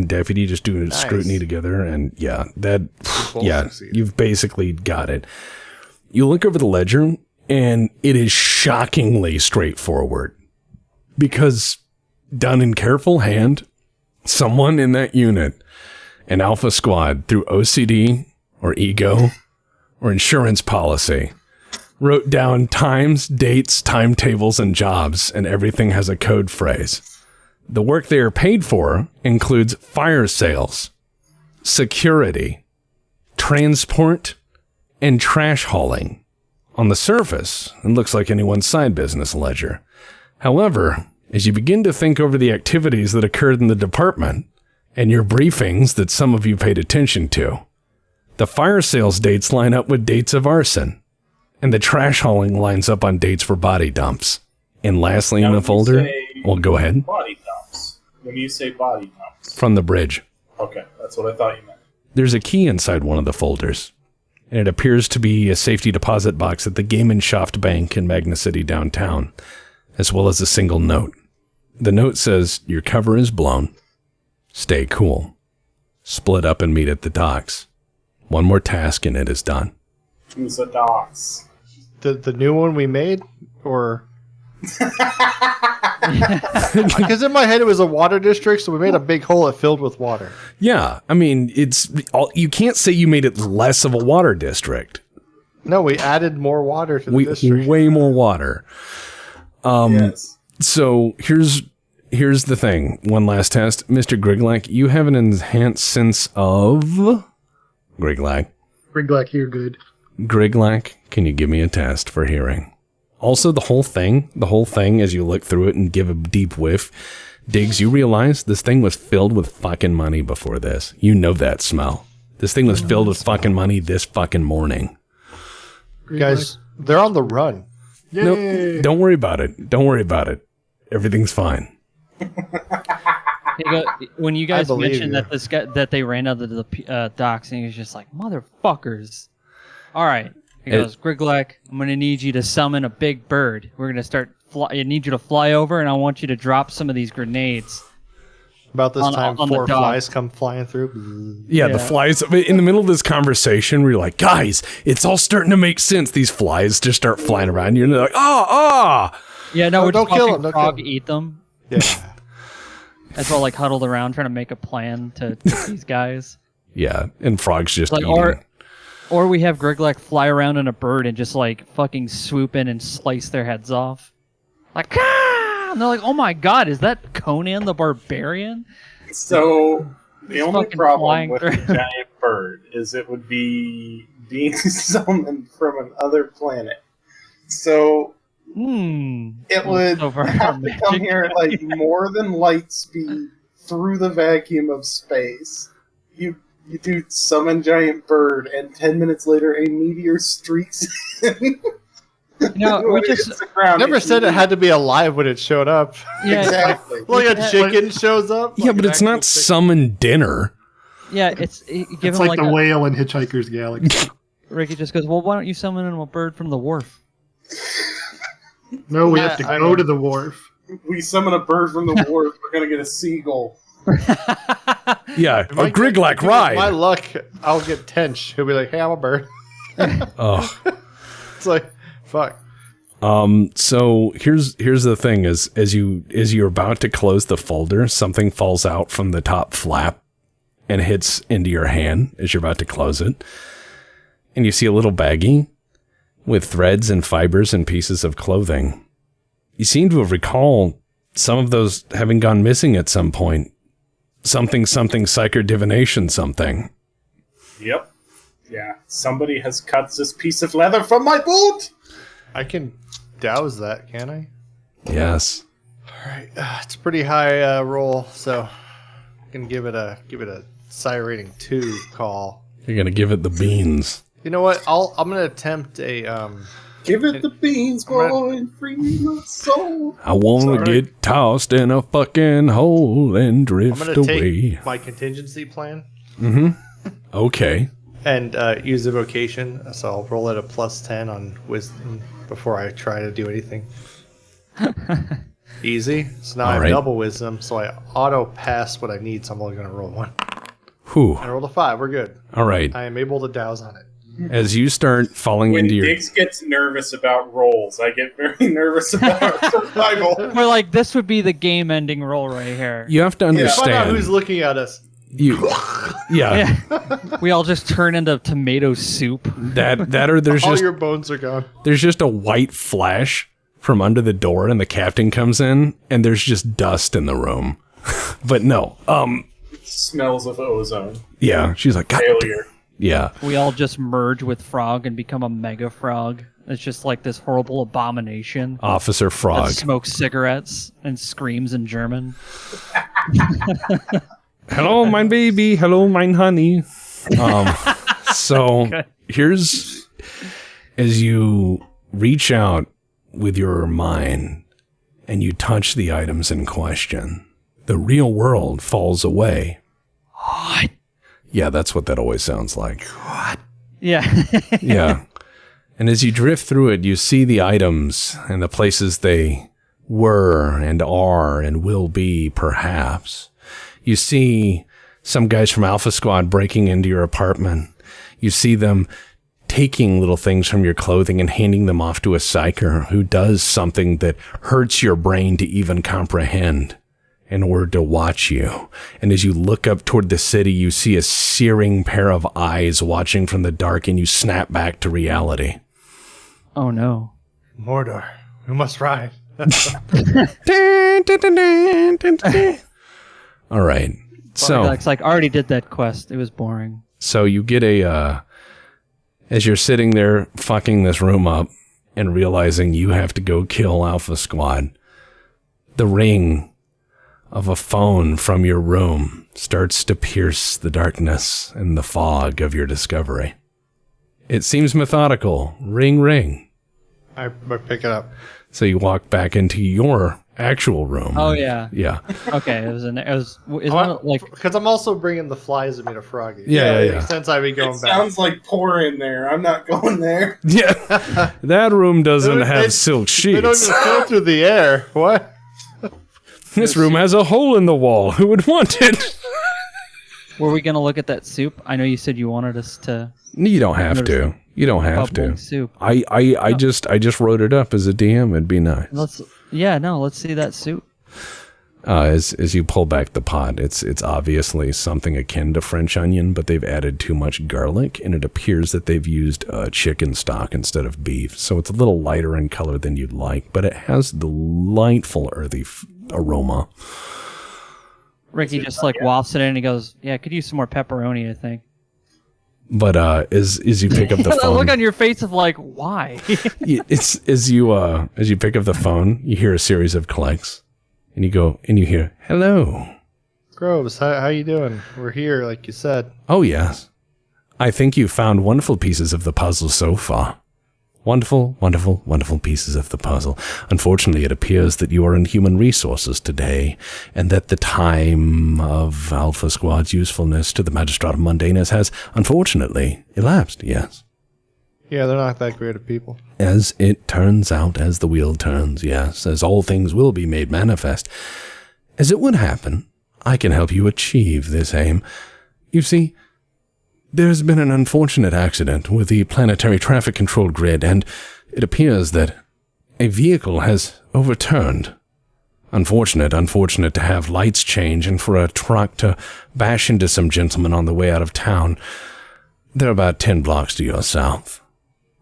deputy just doing Nice. scrutiny together, and both succeed. you've basically got it. You look over the ledger, and it is shockingly straightforward, because done in careful hand, someone in that unit, an alpha squad, through OCD or ego or insurance policy, wrote down times, dates, timetables, and jobs, and everything has a code phrase. The work they are paid for includes fire sales, security, transport, and trash hauling. On the surface, it looks like anyone's side business ledger. However, as you begin to think over the activities that occurred in the department and your briefings that some of you paid attention to, the fire sales dates line up with dates of arson, and the trash hauling lines up on dates for body dumps. And lastly in the folder, well, go ahead. Body dumps. When you say body dumps. From the bridge. Okay, that's what I thought you meant. There's a key inside one of the folders, and it appears to be a safety deposit box at the Gamenschaft Bank in Magna City downtown, as well as a single note. The note says, "Your cover is blown. Stay cool. Split up and meet at the docks. One more task and it is done." Who's the docks? The new one we made, or because in my head it was a water district, so we made a big hole it filled with water. Yeah, I mean, you can't say you made it less of a water district. No, we added more water to the district. Way more water. Yes. So here's the thing. One last test. Mr. Griglak, you have an enhanced sense of... Griglak. Griglak, you're good. Griglak, can you give me a test for hearing? Also, the whole thing, as you look through it and give a deep whiff, Diggs, you realize this thing was filled with fucking money before this. You know that smell. This thing was filled with fucking money this fucking morning. Guys, they're on the run. No, don't worry about it. Don't worry about it. Everything's fine. When you guys believe mentioned you. that this guy, that they ran out of the docks, and he was just like, "Motherfuckers!" All right, he goes, "Griglak, I'm gonna need you to summon a big bird. We're gonna start. I need you to fly over, and I want you to drop some of these grenades." About this time, on the 4 dock. flies come flying through. Yeah, the flies, in the middle of this conversation, where you're like, guys, it's all starting to make sense. These flies just start flying around you, and they're like, Yeah, no, Oh, we're don't just kill watching him, don't Frog kill him. eat them. Yeah. As well, like huddled around trying to make a plan to these guys. Yeah, and Frog's just Like, eating. or we have Griglak fly around on a bird and just like fucking swoop in and slice their heads off. Like, ah! And they're like, "Oh my god, is that Conan the Barbarian?" So The only fucking problem flying with through. a giant bird is it would be being summoned from another planet. So it would So far have to come magic. here at like more than light speed through the vacuum of space. You do summon giant bird, and 10 minutes later a meteor streaks in. We just Never said it had to be alive when it showed up. Exactly. Like a chicken shows up. Yeah, but it's not summon dinner. Yeah, it's give It's him like like the a, whale in Hitchhiker's Galaxy. Ricky just goes, well, why don't you summon him a bird from the wharf? No, we have to go to the wharf. We summon a bird from the wharf, we're gonna get a seagull. Yeah, a Griglak ride. My luck, I'll get Tench. He'll be like, hey, I'm a bird. Oh. It's like, fuck. So here's the thing: is as you're about to close the folder, something falls out from the top flap and hits into your hand as you're about to close it, and you see a little baggie with threads and fibers and pieces of clothing. You seem to recall some of those having gone missing at some point. Something psycho divination something. Yep. Yeah. Somebody has cut this piece of leather from my boot. I can douse that, can I? Yes. All right. It's a pretty high roll, so I can give it a psi rating 2 call. You're gonna give it the beans. You know what? I'm gonna attempt a Give it the beans, boy, and free my soul. I wanna get tossed in a fucking hole and I'm drift gonna away. take my contingency plan Okay. and use the vocation. So I'll roll at a +10 on wisdom before I try to do anything. Easy. So now I have right. double wisdom, so I auto pass what I need. So I'm only gonna roll 1. Whew. I rolled a 5. We're good. All right. I am able to douse on it. As you start falling When into your Diggs gets nervous about rolls, I get very nervous about survival. We're like, this would be the game-ending roll right here. you have to Find out understand who's looking at us. you yeah, We all just turn into tomato soup. that or there's All just your bones are gone. there's just a white flash from under the door and the captain comes in and there's just dust in the room. But no. Smells of ozone. Yeah, she's like God, Failure. yeah. We all just merge with frog and become a mega frog. It's just like this horrible abomination Officer that Frog. smokes cigarettes and screams in German. Hello, mein baby. Hello, mein honey. So here's as you reach out with your mind and you touch the items in question, the real world falls away. What? Yeah, that's what that always sounds like. What? Yeah. Yeah. And as you drift through it, you see the items and the places they were and are and will be, perhaps. You see some guys from Alpha Squad breaking into your apartment. You see them taking little things from your clothing and handing them off to a psyker who does something that hurts your brain to even comprehend in order to watch you. And as you look up toward the city, you see a searing pair of eyes watching from the dark and you snap back to reality. Oh no. Mordor, we must ride. All right. So It's like, I already did that quest. It was boring. So you get as you're sitting there fucking this room up and realizing you have to go kill Alpha Squad, the ring of a phone from your room starts to pierce the darkness and the fog of your discovery. It seems methodical. Ring, ring. I pick it up. So you walk back into your actual room. Oh yeah. Yeah. Okay. It was in there. Isn't it like Because I'm also bringing the flies of me to Froggy. Yeah. Since I be going It back. sounds like pour in there. I'm not going there. Yeah. That room doesn't have They- silk They don't sheets. even filter the air. What? This room has a hole in the wall. Who would want it? were we gonna look at that soup? I know you said you wanted us to You don't have to. You don't have bubbling to. soup. I just wrote it up as a DM. It'd be nice. Let's see that soup. As you pull back the pot, it's obviously something akin to French onion, but they've added too much garlic, and it appears that they've used chicken stock instead of beef. So it's a little lighter in color than you'd like, but it has delightful earthy aroma. Ricky just like wafts it in and he goes, "Yeah, I could use some more pepperoni, I think." But as you pick up the The phone, look on your face of like, why? it's as you pick up the phone, you hear a series of clicks, and you hear, "Hello." Groves, how you doing? We're here, like you said. Oh yes, I think you found wonderful pieces of the puzzle so far. Wonderful, wonderful, wonderful pieces of the puzzle. Unfortunately, it appears that you are in human resources today, and that the time of Alpha Squad's usefulness to the Magistratum Mundanus has, unfortunately, elapsed, yes. Yeah, they're not that great of people. As it turns out, as the wheel turns, yes, as all things will be made manifest. As it would happen, I can help you achieve this aim. You see, there's been an unfortunate accident with the planetary traffic control grid, and it appears that a vehicle has overturned. Unfortunate to have lights change and for a truck to bash into some gentlemen on the way out of town. They're about 10 blocks to your south.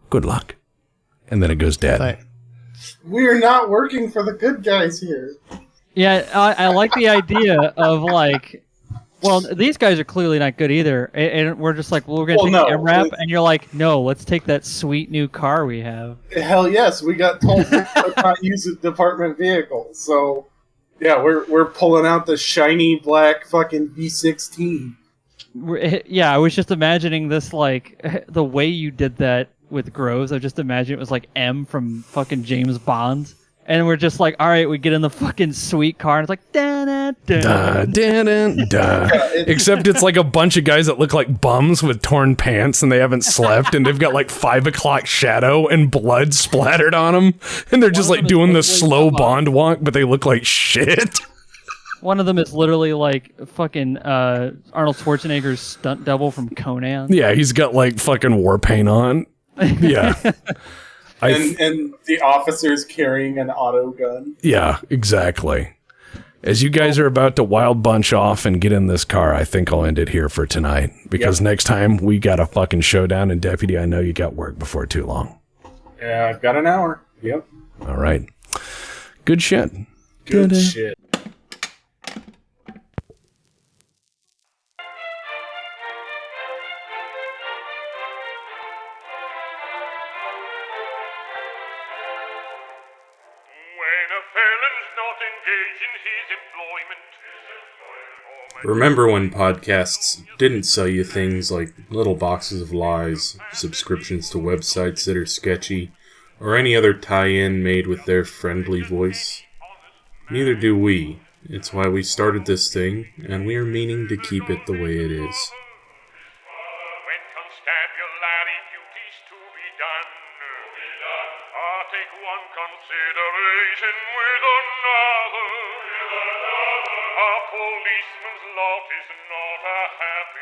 Good luck. And then it goes dead. We're not working for the good guys here. Yeah, I like the idea of like, well, these guys are clearly not good either, and we're just like, well, we're gonna take the MRAP, and you're like, no, let's take that sweet new car we have. Hell yes, we got told to not use a department vehicle, so yeah, we're pulling out the shiny black fucking V16. Yeah, I was just imagining this like the way you did that with Groves. I just imagined it was like M from fucking James Bond. And we're just like, all right, we get in the fucking sweet car, and it's like, da-da-da-da. Except it's like a bunch of guys that look like bums with torn pants, and they haven't slept, and they've got like 5 o'clock shadow and blood splattered on them, and they're just like doing the slow Bond walk, but they look like shit. One of them is literally like fucking Arnold Schwarzenegger's stunt double from Conan. Yeah, he's got like fucking war paint on. Yeah. And the officer's carrying an auto gun. Yeah, exactly. As you guys are about to wild bunch off and get in this car, I think I'll end it here for tonight. Because next time we got a fucking showdown, and Deputy, I know you got work before too long. Yeah, I've got an hour. Yep. All right. Good shit. Good shit. Remember when podcasts didn't sell you things like little boxes of lies, subscriptions to websites that are sketchy, or any other tie-in made with their friendly voice? Neither do we. It's why we started this thing, and we are meaning to keep it the way it is. When constabulary duties to be done, take one consideration with another. A policeman's lot is not a happy